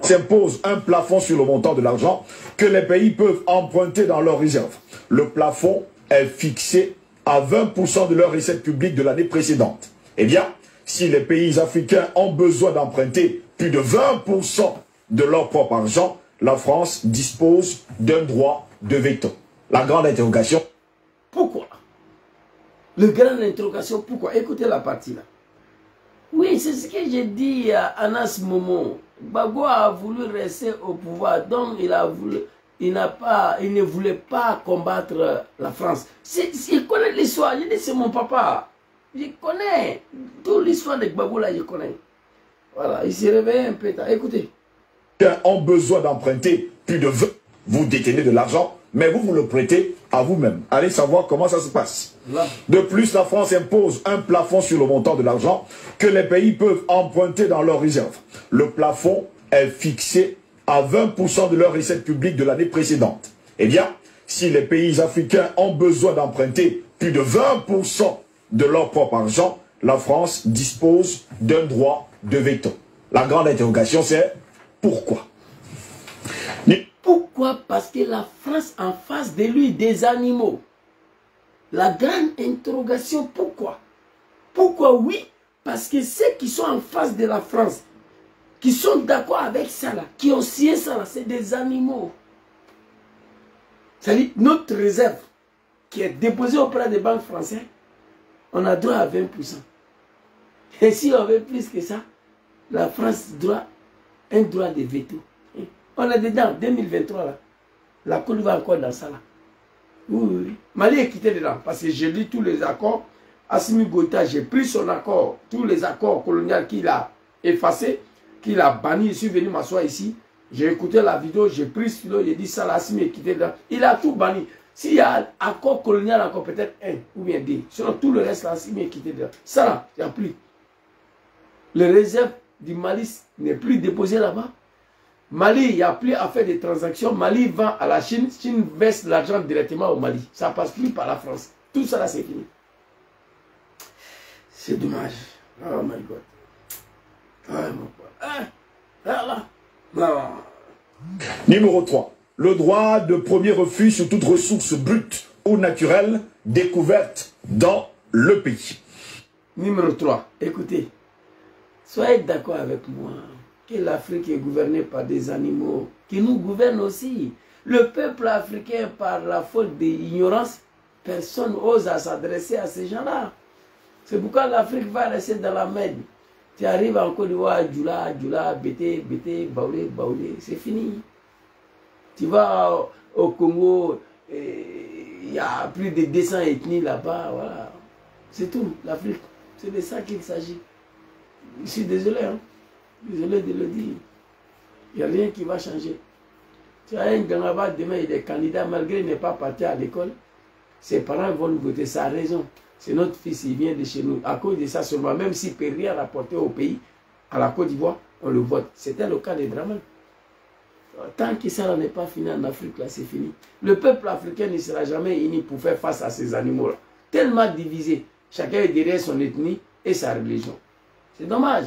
S'impose un plafond sur le montant de l'argent que les pays peuvent emprunter dans leurs réserves. Le plafond est fixé à 20% de leurs recettes publiques de l'année précédente. Eh bien, si les pays africains ont besoin d'emprunter plus de 20% de leur propre argent, la France dispose d'un droit de veto. La grande interrogation. Pourquoi? Le grande interrogation, pourquoi? Écoutez la partie là. Oui, c'est ce que j'ai dit à Anas Momo. Gbagbo a voulu rester au pouvoir, donc il ne voulait pas combattre la France. Il connaît l'histoire, je dis c'est mon papa. Je connais toute l'histoire de Gbagbo là, je connais. Voilà, il s'est réveillé un peu tard. Écoutez. Ont besoin d'emprunter plus de 20. Vous détenez de l'argent, mais vous le prêtez à vous-même. Allez savoir comment ça se passe. Là. De plus, la France impose un plafond sur le montant de l'argent que les pays peuvent emprunter dans leurs réserves. Le plafond est fixé à 20% de leurs recettes publiques de l'année précédente. Eh bien, si les pays africains ont besoin d'emprunter plus de 20% de leur propre argent, la France dispose d'un droit de veto. La grande interrogation, c'est pourquoi? Pourquoi? Parce que la France en face de lui des animaux. La grande interrogation, pourquoi? Pourquoi? Oui, parce que ceux qui sont en face de la France, qui sont d'accord avec ça là, qui ont signé ça là, c'est des animaux. C'est-à-dire, notre réserve qui est déposée auprès des banques françaises, on a droit à 20%. Et si on veut plus que ça, la France doit un droit de veto. On est dedans, 2023 là. La Côte va encore dans ça là. Oui, oui, oui. Mali est quitté dedans. Parce que j'ai lu tous les accords. Assimi Goïta, j'ai pris son accord, tous les accords coloniaux qu'il a effacés, qu'il a bannis. Je suis venu m'asseoir ici. J'ai écouté la vidéo, j'ai pris ce kilo, j'ai dit ça là, Assimi est quitté dedans. Il a tout banni. S'il y a accord colonial encore peut-être un ou bien deux. Sinon tout le reste là, Assimi est quitté dedans. Ça là, il n'y a plus. Les réserves du Mali n'est plus déposé là-bas. Mali, il n'y a plus à faire des transactions. Mali vend à la Chine. Chine verse l'argent directement au Mali. Ça ne passe plus par la France. Tout ça là, c'est fini. C'est dommage. Oh my God. Oh mon God. Numéro 3. Le droit de premier refus sur toute ressource brute ou naturelle découverte dans le pays. Numéro 3. Écoutez. Soyez d'accord avec moi. Que l'Afrique est gouvernée par des animaux qui nous gouvernent aussi. Le peuple africain, par la faute de l'ignorance, personne n'ose s'adresser à ces gens-là. C'est pourquoi l'Afrique va rester dans la merde. Tu arrives en Côte d'Ivoire, Djoula, Bété, Baoulé, c'est fini. Tu vas au Congo, il y a plus de 200 ethnies là-bas, voilà. C'est tout, l'Afrique. C'est de ça qu'il s'agit. Je suis désolé, hein. Désolé de le dire. Il n'y a rien qui va changer. Tu as un Gangaba, demain il est candidat, malgré qu'il n'est pas parti à l'école. Ses parents vont nous voter, ça a raison. C'est notre fils, il vient de chez nous. À cause de ça seulement, même s'il ne peut rien rapporter au pays, à la Côte d'Ivoire, on le vote. C'était le cas de Dramane. Tant que ça n'est pas fini en Afrique, là, c'est fini. Le peuple africain ne sera jamais uni pour faire face à ces animaux-là. Tellement divisé. Chacun est derrière son ethnie et sa religion. C'est dommage.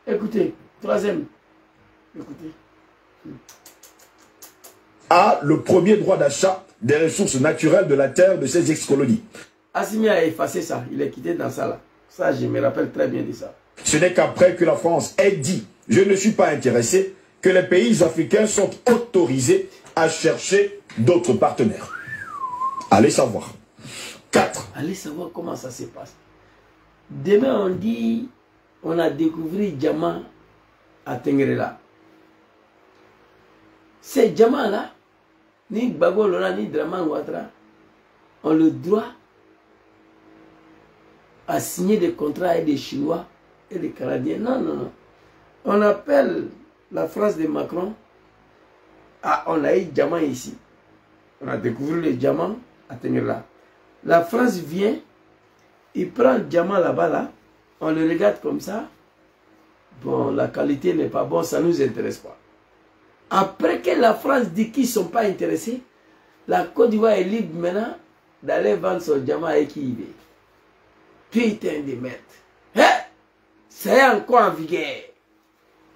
Écoutez, troisième. Écoutez. A le premier droit d'achat des ressources naturelles de la terre de ses ex-colonies. Assimi a effacé ça. Il est quitté dans ça là. Ça, je me rappelle très bien de ça. Ce n'est qu'après que la France ait dit « Je ne suis pas intéressé » que les pays africains sont autorisés à chercher d'autres partenaires. Allez savoir. 4. Allez savoir comment ça se passe. Demain, on dit, on a découvert diamant à Tengrela. Ces diamants-là, ni Gbagbo Laurent, ni Draman Ouattara, ont le droit à signer des contrats avec des Chinois et des Canadiens. Non, non, non. On appelle la France de Macron. Ah, on a eu diamant ici. On a découvert les diamants à Tengrela. La France vient, il prend le diamant là-bas, là. On le regarde comme ça. Bon, la qualité n'est pas bonne, ça ne nous intéresse pas. Après que la France dit qu'ils ne sont pas intéressés, la Côte d'Ivoire est libre maintenant d'aller vendre son diamant à qui il veut. Putain de merde. Hein? C'est encore en vigueur.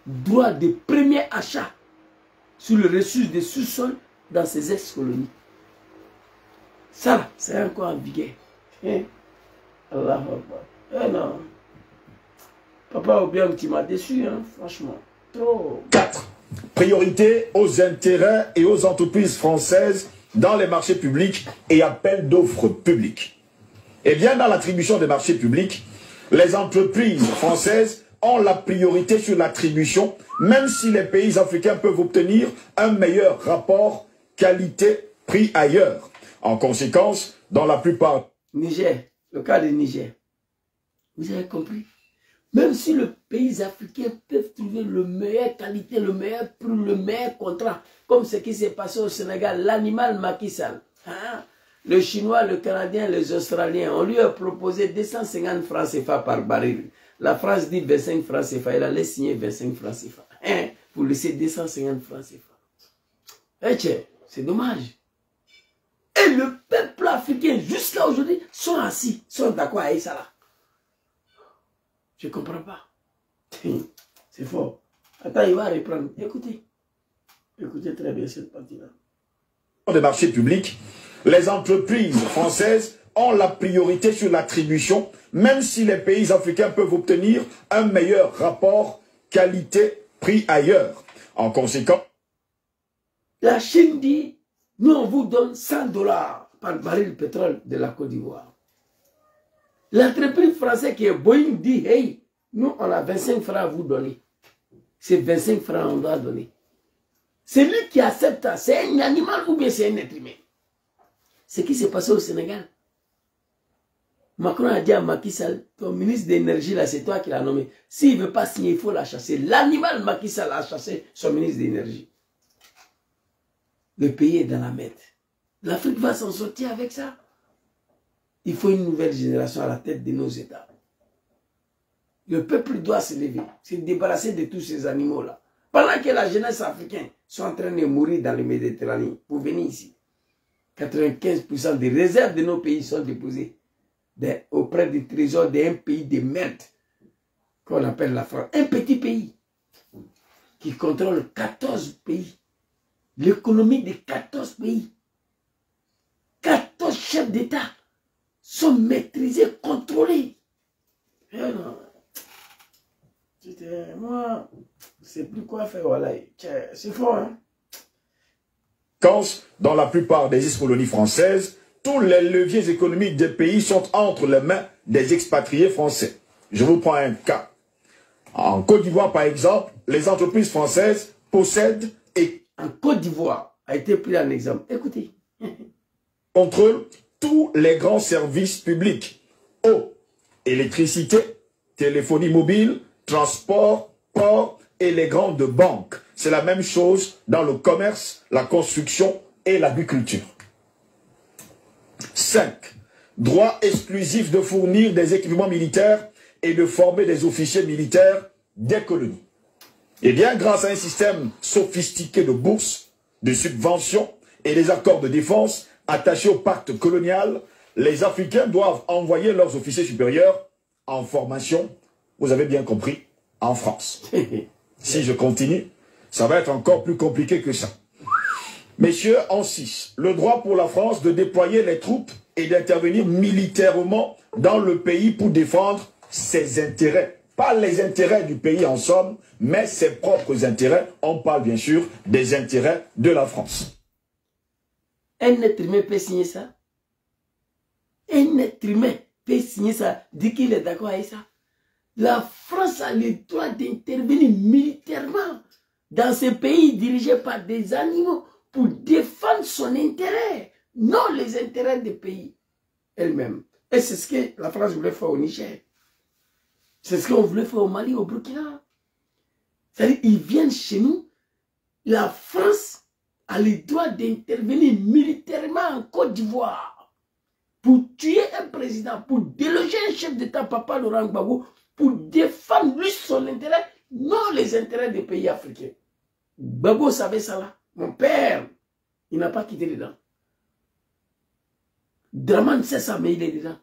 Droit de premier achat sur le ressources des sous-sols dans ces ex-colonies. Ça, c'est encore en vigueur. Hein? Allah Akbar. Eh non. Papa Obiang, tu m'as déçu, hein, franchement. Trop. 4. Priorité aux intérêts et aux entreprises françaises dans les marchés publics et appels d'offres publiques. Eh bien, dans l'attribution des marchés publics, les entreprises françaises ont la priorité sur l'attribution, même si les pays africains peuvent obtenir un meilleur rapport qualité-prix ailleurs. En conséquence, dans la plupart... Niger, le cas de Niger. Vous avez compris? Même si les pays africains peuvent trouver le meilleur qualité, le meilleur prix, le meilleur contrat, comme ce qui s'est passé au Sénégal, l'animal Macky Sall, hein? Le Chinois, le Canadien, les Australiens, on lui a proposé 250 francs CFA par baril. La France dit 25 francs CFA, il allait signer 25 francs CFA. Hein? Pour laisser 250 francs CFA. Eh tiens, c'est dommage. Et le peuple africain, jusqu'à aujourd'hui, sont assis, sont d'accord avec ça là. Je ne comprends pas. C'est fort. Attends, il va reprendre. Écoutez. Écoutez très bien cette partie-là. Des marchés publics, les entreprises françaises ont la priorité sur l'attribution, même si les pays africains peuvent obtenir un meilleur rapport qualité-prix ailleurs. En conséquence, la Chine dit, nous on vous donne 100 $ par baril de pétrole de la Côte d'Ivoire. L'entreprise française qui est Boeing dit, hey, nous on a 25 francs à vous donner. C'est 25 francs on doit donner. C'est lui qui accepte, c'est un animal ou bien c'est un être humain. Ce qui s'est passé au Sénégal. Macron a dit à Macky Sall, ton ministre d'énergie là, c'est toi qui l'as nommé. S'il ne veut pas signer, il faut la chasser. L'animal Macky Sall a chassé son ministre d'énergie. Le pays est dans la merde. L'Afrique va s'en sortir avec ça. Il faut une nouvelle génération à la tête de nos États. Le peuple doit se lever, se débarrasser de tous ces animaux-là. Pendant que la jeunesse africaine sont en train de mourir dans le Méditerranée, pour venir ici, 95% des réserves de nos pays sont déposées auprès du trésor d'un pays de merde qu'on appelle la France. Un petit pays qui contrôle 14 pays. L'économie de 14 pays. 14 chefs d'État sont maîtrisés, contrôlés. Moi, c'est plus quoi faire, voilà. C'est fort, hein. dans la plupart des ex-colonies françaises, tous les leviers économiques des pays sont entre les mains des expatriés français. Je vous prends un cas. En Côte d'Ivoire, par exemple, les entreprises françaises possèdent et... En Côte d'Ivoire, a été pris un exemple. Écoutez. Contrôlent tous les grands services publics. Eau, électricité, téléphonie mobile, transport, port et les grandes banques. C'est la même chose dans le commerce, la construction et l'agriculture. 5. Droit exclusif de fournir des équipements militaires et de former des officiers militaires des colonies. Eh bien, grâce à un système sophistiqué de bourses, de subventions et des accords de défense attachés au pacte colonial, les Africains doivent envoyer leurs officiers supérieurs en formation, vous avez bien compris, en France. Si je continue, ça va être encore plus compliqué que ça. Messieurs, en 6, le droit pour la France de déployer les troupes et d'intervenir militairement dans le pays pour défendre ses intérêts. Pas les intérêts du pays en somme, mais ses propres intérêts. On parle bien sûr des intérêts de la France. Un être humain peut signer ça? Un être humain peut signer ça, dit qu'il est d'accord avec ça. La France a le droit d'intervenir militairement dans ce pays dirigé par des animaux pour défendre son intérêt, non les intérêts des pays elle-même. Et c'est ce que la France voulait faire au Niger. C'est ce qu'on voulait faire au Mali, au Burkina. C'est-à-dire, ils viennent chez nous. La France a le droit d'intervenir militairement en Côte d'Ivoire pour tuer un président, pour déloger un chef d'État, Papa Laurent Gbagbo, pour défendre lui son intérêt, non les intérêts des pays africains. Gbagbo savait ça là. Mon père, il n'a pas quitté dedans. Draman sait ça, mais il est dedans.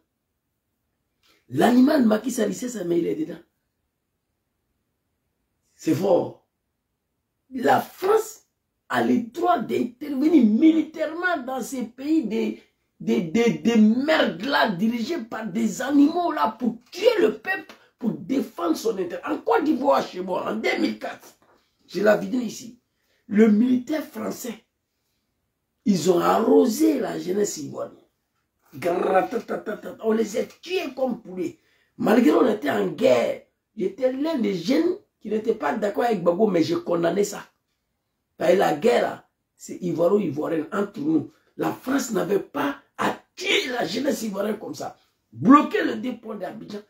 L'animal Macky Sall sait ça, mais il est dedans. C'est fort. La France a le droit d'intervenir militairement dans ces pays des merdes là, dirigés par des animaux là, pour tuer le peuple, pour défendre son intérêt. En Côte d'Ivoire, chez moi, en 2004, j'ai la vidéo ici. Le militaire français, ils ont arrosé la jeunesse ivoirienne. On les a tués comme poulets. Malgré qu'on était en guerre, j'étais l'un des jeunes qui n'était pas d'accord avec Gbagbo, mais je condamnais ça. Et la guerre, c'est ivoiro-ivoirienne entre nous. La France n'avait pas à tuer la jeunesse ivoirienne comme ça. Bloquer le dépôt d'Abidjan,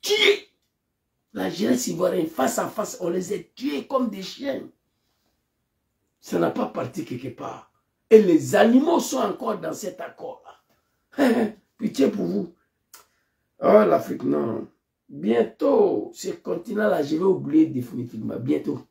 tuer la jeunesse ivoirienne face à face, on les a tués comme des chiens. Ça n'a pas parti quelque part. Et les animaux sont encore dans cet accord-là. Pitié pour vous. Oh, l'Afrique, non. Bientôt, ce continent-là, je vais oublier définitivement. Bientôt.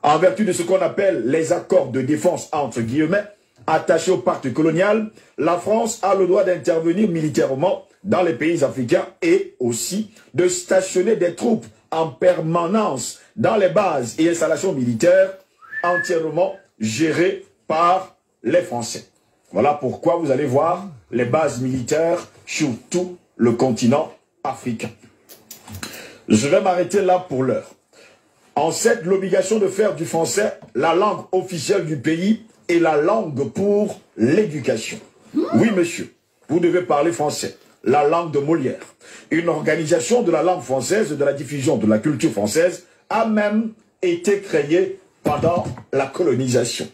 En vertu de ce qu'on appelle les accords de défense, entre guillemets, attachés au pacte colonial, la France a le droit d'intervenir militairement dans les pays africains et aussi de stationner des troupes en permanence dans les bases et installations militaires entièrement gérées par les Français. Voilà pourquoi vous allez voir les bases militaires sur tout le continent africain. Je vais m'arrêter là pour l'heure. On cède l'obligation de faire du français la langue officielle du pays et la langue pour l'éducation. Oui, monsieur, vous devez parler français, la langue de Molière. Une organisation de la langue française et de la diffusion de la culture française a même été créée pendant la colonisation.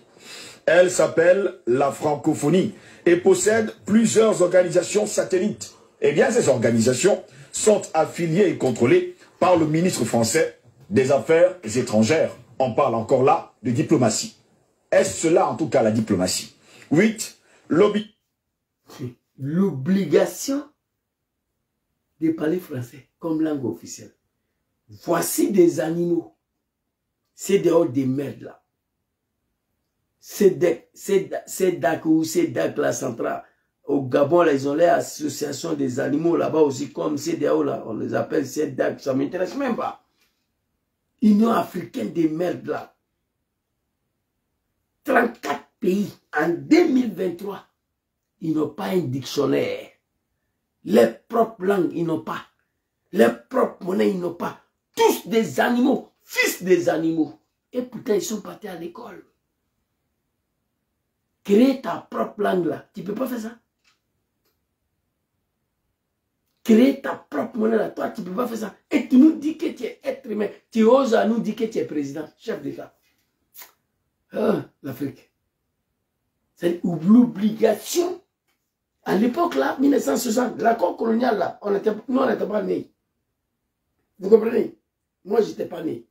Elle s'appelle la francophonie et possède plusieurs organisations satellites. Eh bien, ces organisations sont affiliées et contrôlées par le ministre français des Affaires étrangères. On parle encore là de diplomatie. Est-ce cela en tout cas la diplomatie? 8. L'obligation de parler français comme langue officielle. Voici des animaux. C'est des merdes là. C'est DAC ou c'est DAC la centrale. Au Gabon, là, ils ont l'association des animaux là-bas aussi, comme CDAO là. On les appelle CDAC, ça ne m'intéresse même pas. Union africaine des merdes là. 34 pays en 2023. Ils n'ont pas un dictionnaire. Les propres langues, ils n'ont pas. Les propres monnaies, ils n'ont pas. Tous des animaux, fils des animaux. Et pourtant, ils sont partis à l'école. Créer ta propre langue là, tu ne peux pas faire ça. Créer ta propre monnaie là, toi tu ne peux pas faire ça. Et tu nous dis que tu es être humain, tu oses à nous dire que tu es président, chef d'État. Ah, l'Afrique. C'est l'obligation. À l'époque là, 1960, l'accord colonial là, nous on n'était pas nés. Vous comprenez? Moi je n'étais pas né.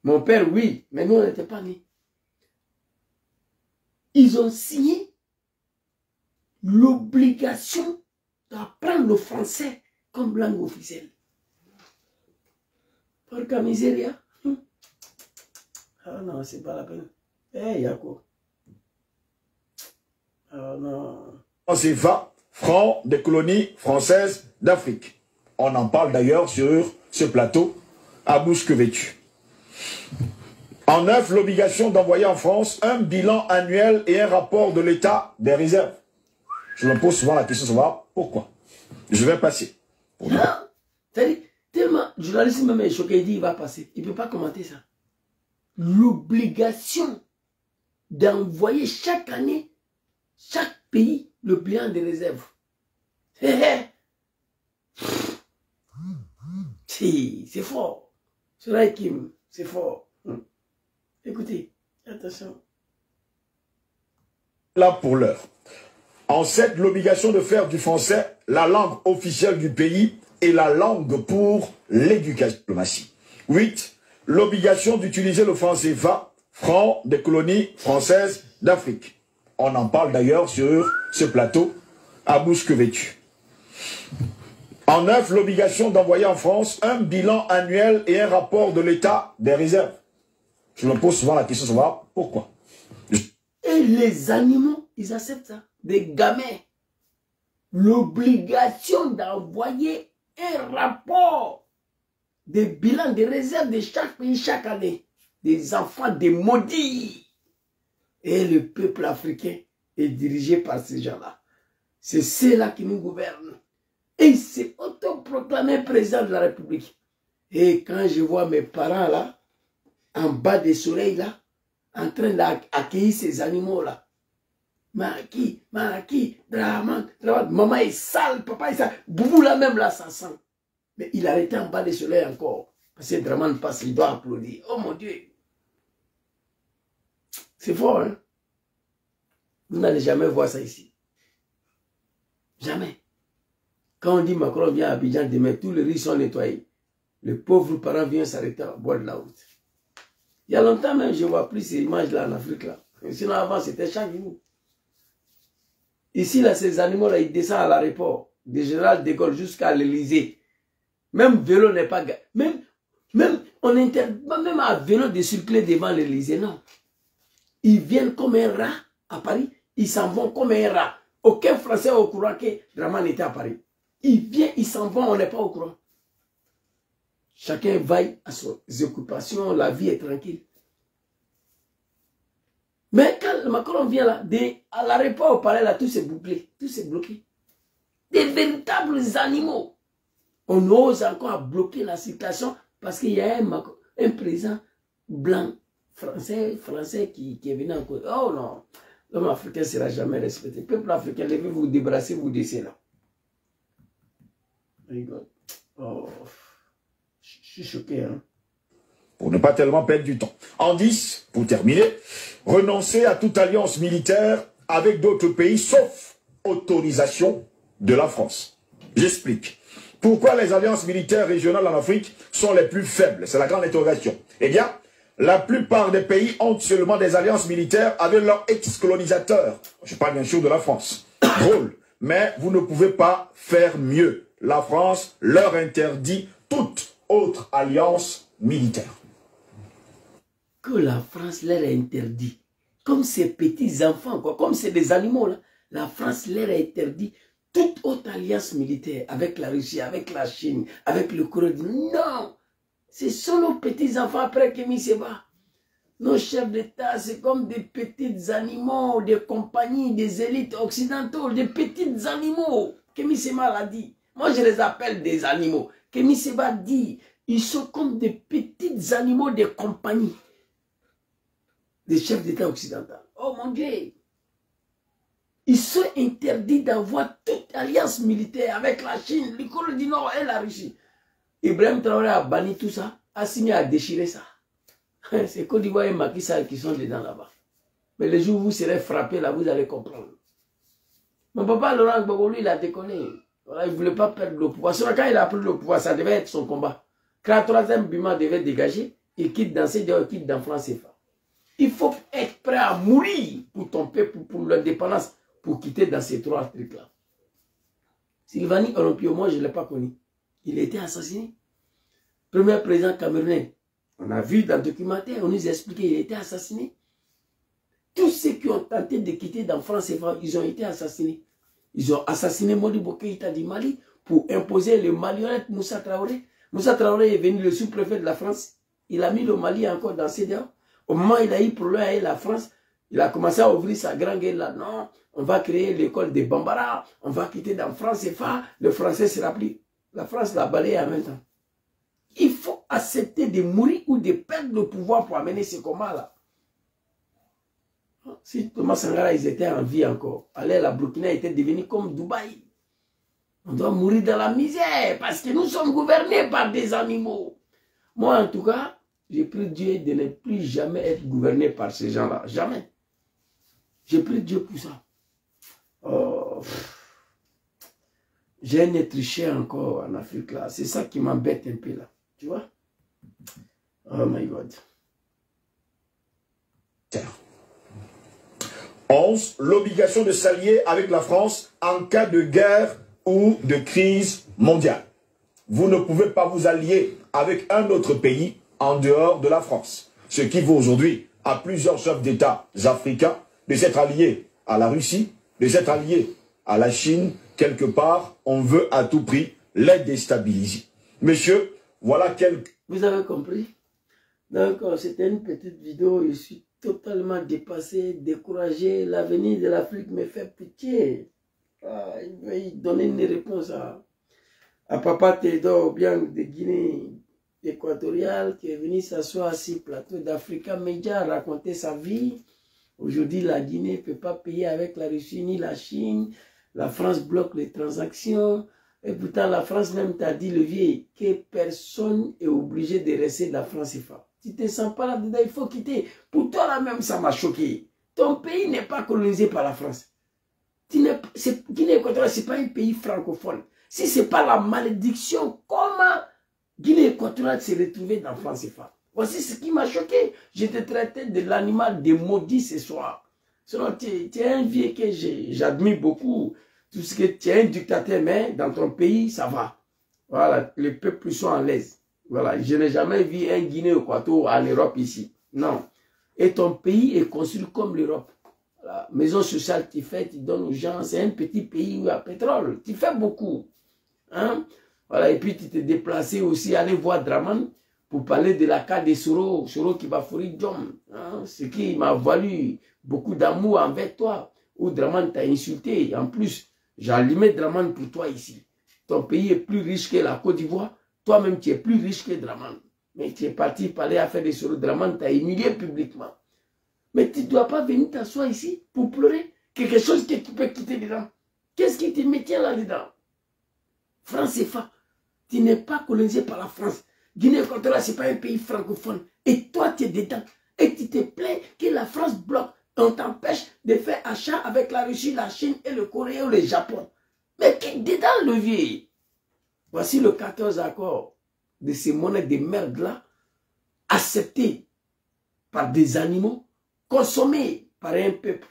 Mon père oui, mais nous on n'était pas nés. Ils ont signé l'obligation d'apprendre le français comme langue officielle. Porca miseria. Ah non, c'est pas la peine. Eh, Yako. Ah non. CFA, franc des colonies françaises d'Afrique. On en parle d'ailleurs sur ce plateau à bouche que vêtue. En 9, l'obligation d'envoyer en France un bilan annuel et un rapport de l'état des réserves. Je me pose souvent la question de savoir pourquoi. Je vais passer. C'est-à-dire, tellement, le journaliste même est choqué, il dit il va passer. Il ne peut pas commenter ça. L'obligation d'envoyer chaque année, chaque pays, le bilan des réserves. Si, c'est fort. C'est vrai, Kim, c'est fort. Écoutez, attention. Là pour l'heure. En 7, l'obligation de faire du français la langue officielle du pays et la langue pour l'éducation. 8, l'obligation d'utiliser le franc CFA, franc des colonies françaises d'Afrique. On en parle d'ailleurs sur ce plateau à bouche que vêtue. En 9, l'obligation d'envoyer en France un bilan annuel et un rapport de l'état des réserves. Je me pose souvent la question de savoir pourquoi. Et les animaux, ils acceptent ça. Des gamins. L'obligation d'envoyer un rapport des bilans des réserves de chaque pays chaque année. Des enfants des maudits. Et le peuple africain est dirigé par ces gens-là. C'est ceux-là qui nous gouvernent. Et il s'est autoproclamé président de la République. Et quand je vois mes parents là, en bas des soleils là, en train d'accueillir ces animaux-là. Maki, Draman, maman est sale, papa est sale. Boubou là même là, ça sent. Mais il a été en bas des soleils encore. Parce que Draman passe, il doit applaudir. Oh mon Dieu. C'est fort, hein? Vous n'allez jamais voir ça ici. Jamais. Quand on dit Macron vient à Abidjan demain, tous les riz sont nettoyés. Les pauvres parents viennent s'arrêter à boire de la route. Il y a longtemps même, je ne vois plus ces images-là en Afrique. Là. Sinon, avant, c'était chaque jour. Ici, là, ces animaux-là, ils descendent à l'aéroport, du général de Gaulle jusqu'à l'Élysée. Même vélo n'est pas... Même on interdit même à vélo de circuler devant l'Élysée, non. Ils viennent comme un rat à Paris, ils s'en vont comme un rat. Aucun Français n'est au courant que Draman était à Paris. Ils viennent, ils s'en vont, on n'est pas au courant. Chacun vaille à ses occupations, la vie est tranquille. Mais quand Macron vient là, à l'aéroport, au palais là, tout s'est bouclé, tout s'est bloqué. Des véritables animaux. On ose encore bloquer la situation parce qu'il y a un président blanc, français qui est venu encore. Oh non, l'homme africain ne sera jamais respecté. Peuple africain, levez vous débarrasser, vous descendez là. Oh, je suis choqué, hein. Pour ne pas tellement perdre du temps. En 10, pour terminer, renoncer à toute alliance militaire avec d'autres pays, sauf autorisation de la France. J'explique. Pourquoi les alliances militaires régionales en Afrique sont les plus faibles? C'est la grande interrogation. Eh bien, la plupart des pays ont seulement des alliances militaires avec leurs ex-colonisateurs. Je parle bien sûr de la France. Drôle. Mais vous ne pouvez pas faire mieux. La France leur interdit toute autre alliance militaire. Que la France leur interdit. Comme ces petits enfants, quoi, comme c'est des animaux, là, la France leur interdit toute autre alliance militaire avec la Russie, avec la Chine, avec le Corée. Non! Ce sont nos petits enfants après Kémy Séba. Nos chefs d'État, c'est comme des petits animaux, des compagnies, des élites occidentaux, des petits animaux. Kémy Séba l'a dit. Moi, je les appelle des animaux. Kémy Séba dit, ils sont comme des petits animaux des compagnies. Des chefs d'État occidentaux. Oh mon Dieu! Ils sont interdits d'avoir toute alliance militaire avec la Chine, le Corée du Nord et la Russie. Ibrahim Traoré a banni tout ça, a signé à déchirer ça. C'est Côte d'Ivoire et Macky Sall qui sont dedans là-bas. Mais le jour où vous serez frappé, là, vous allez comprendre. Mon papa Laurent Gbagbo, lui, il a déconné. Voilà, il ne voulait pas perdre le pouvoir. Quand il a pris le pouvoir, ça devait être son combat. Quand la troisième Bima devait dégager, il quitte dans ses il quitte dans France CFA. Il faut être prêt à mourir pour ton peuple, pour l'indépendance, pour quitter dans ces trois trucs-là. Sylvanie Olympio, moi, je ne l'ai pas connu. Il a été assassiné. Premier président camerounais. On a vu dans le documentaire, on nous a expliqué, il a été assassiné. Tous ceux qui ont tenté de quitter dans France, ils ont été assassinés. Ils ont assassiné Modibo Keïta du Mali pour imposer le marionnette Moussa Traoré. Moussa Traoré est venu le sous-préfet de la France. Il a mis le Mali encore dans CEDEAO. Au moment où il a eu problème avec la France, il a commencé à ouvrir sa grande guerre là. Non, on va créer l'école de Bambara, on va quitter dans France CFA, le français sera pris. La France l'a balayé en même temps. Il faut accepter de mourir ou de perdre le pouvoir pour amener ce combat-là. Si Thomas Sankara, ils étaient en vie encore, allez, la Burkina était devenue comme Dubaï. On doit mourir dans la misère parce que nous sommes gouvernés par des animaux. Moi, en tout cas, j'ai pris Dieu de ne plus jamais être gouverné par ces gens-là. Jamais. J'ai pris Dieu pour ça. Oh, j'ai un être cher encore en Afrique là. C'est ça qui m'embête un peu là. Tu vois? Oh my God. 11. L'obligation de s'allier avec la France en cas de guerre ou de crise mondiale. Vous ne pouvez pas vous allier avec un autre pays en dehors de la France. Ce qui vaut aujourd'hui à plusieurs chefs d'État africains de s'être alliés à la Russie, de s'être alliés à la Chine. Quelque part, on veut à tout prix les déstabiliser. Monsieur, voilà quelques... Vous avez compris? Donc, c'était une petite vidéo. Je suis totalement dépassé, découragé. L'avenir de l'Afrique me fait pitié. Ah, il veut y donner une réponse à Papa Théodore Obiang de Guinée équatoriale qui est venu s'asseoir sur le plateau d'Africa Media, raconter sa vie. Aujourd'hui, la Guinée ne peut pas payer avec la Russie ni la Chine. La France bloque les transactions. Et pourtant, la France même t'a dit, le vieux, que personne est obligé de rester de la France CFA. Si tu ne te sens pas là-dedans, il faut quitter. Pour toi, là même, ça m'a choqué. Ton pays n'est pas colonisé par la France. Guinée équatoriale, ce n'est pas un pays francophone. Si ce n'est pas la malédiction, comment Guinée équatoriale s'est retrouvée dans la France CFA? Voici ce qui m'a choqué. Je te traitais de l'animal de maudit ce soir. Sinon, tu es un vieux que j'admire beaucoup. Tout ce que tu es un dictateur, mais dans ton pays, ça va. Voilà, les peuples sont à l'aise. Voilà, je n'ai jamais vu un Guinée équatorial en Europe ici. Non. Et ton pays est construit comme l'Europe. La maison sociale, tu fais, tu donnes aux gens. C'est un petit pays où il y a pétrole. Tu fais beaucoup. Hein? Voilà, et puis tu t'es déplacé aussi, aller voir Draman pour parler de la cas de Soro. Soro qui va fourrir Djom. Hein? Ce qui m'a valu beaucoup d'amour envers toi. Où Draman t'a insulté. En plus, j'ai allumé Draman pour toi ici. Ton pays est plus riche que la Côte d'Ivoire. Toi-même, tu es plus riche que Draman. Mais tu es parti parler à faire des Soro. Draman t'a humilié publiquement. Mais tu ne dois pas venir t'asseoir ici pour pleurer. Quelque chose que tu peux quitter dedans. Qu'est-ce qui te maintient là-dedans? France CFA. Tu n'es pas colonisé par la France. Guinée équatoriale, ce n'est pas un pays francophone. Et toi, tu es dedans. Et tu te plains que la France bloque. On t'empêche de faire achat avec la Russie, la Chine et le Corée ou le Japon. Mais qui dedans le vieux? Voici le 14 accord de ces monnaies de merde-là, acceptées par des animaux, consommées par un peuple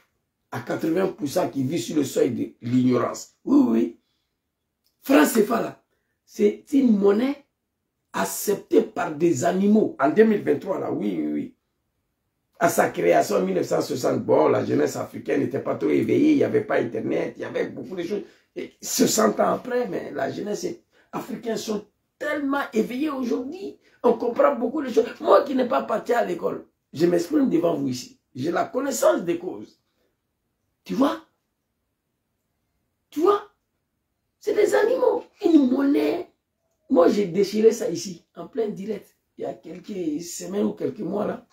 à 80% qui vit sur le seuil de l'ignorance. Oui, oui. France CFA, là, c'est une monnaie acceptée par des animaux. En 2023, là, oui, oui, oui. À sa création en 1960, bon, la jeunesse africaine n'était pas trop éveillée, il n'y avait pas Internet, il y avait beaucoup de choses. Et 60 ans après, mais la jeunesse africaine sont tellement éveillées aujourd'hui. On comprend beaucoup de choses. Moi qui n'ai pas parti à l'école, je m'exprime devant vous ici. J'ai la connaissance des causes. Tu vois? Tu vois? C'est des animaux. Une monnaie. Moi, j'ai déchiré ça ici, en plein direct, il y a quelques semaines ou quelques mois là.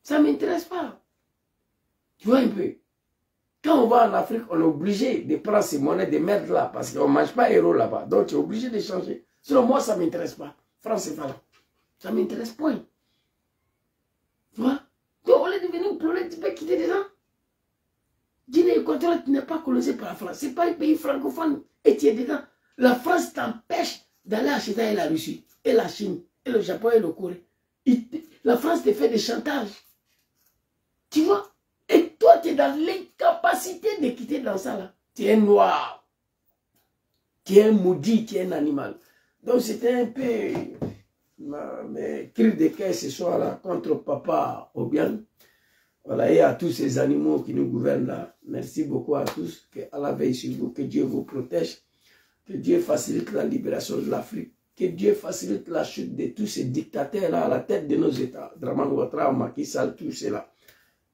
Ça ne m'intéresse pas. Tu vois un peu. Quand on va en Afrique, on est obligé de prendre ces monnaies de merde là, parce qu'on ne mange pas héros là-bas. Donc, tu es obligé de changer. Sinon, moi, ça ne m'intéresse pas. France, c'est pas là. Ça ne m'intéresse point. Tu vois? Donc, au lieu de venir pleurer, tu peux quitter des gens. Guinée équatoriale, tu n'es pas colonisé par la France. Ce n'est pas un pays francophone. Et tu es dedans. La France t'empêche d'aller acheter avec la Russie, et la Chine, et le Japon, et le Corée. La France te fait des chantages. Tu vois? Et toi, tu es dans l'incapacité de quitter dans ça là. Tu es un noir. Tu es un maudit, tu es un animal. Donc c'était un peu mes cris de cœur ce soir là contre Papa Obiang. Voilà, et à tous ces animaux qui nous gouvernent là. Merci beaucoup à tous. Que Allah veille sur vous, que Dieu vous protège. Que Dieu facilite la libération de l'Afrique. Que Dieu facilite la chute de tous ces dictateurs là à la tête de nos États. Draman Ouattara, Macky Sall, tout cela.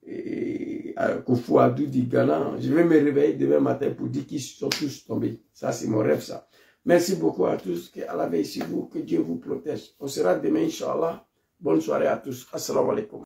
Et Koufou Adou du Ghana. Je vais me réveiller demain matin pour dire qu'ils sont tous tombés. Ça, c'est mon rêve, ça. Merci beaucoup à tous. Que Allah veille sur vous. Que Dieu vous protège. On sera demain, Inch'Allah. Bonne soirée à tous. Assalamu alaikum.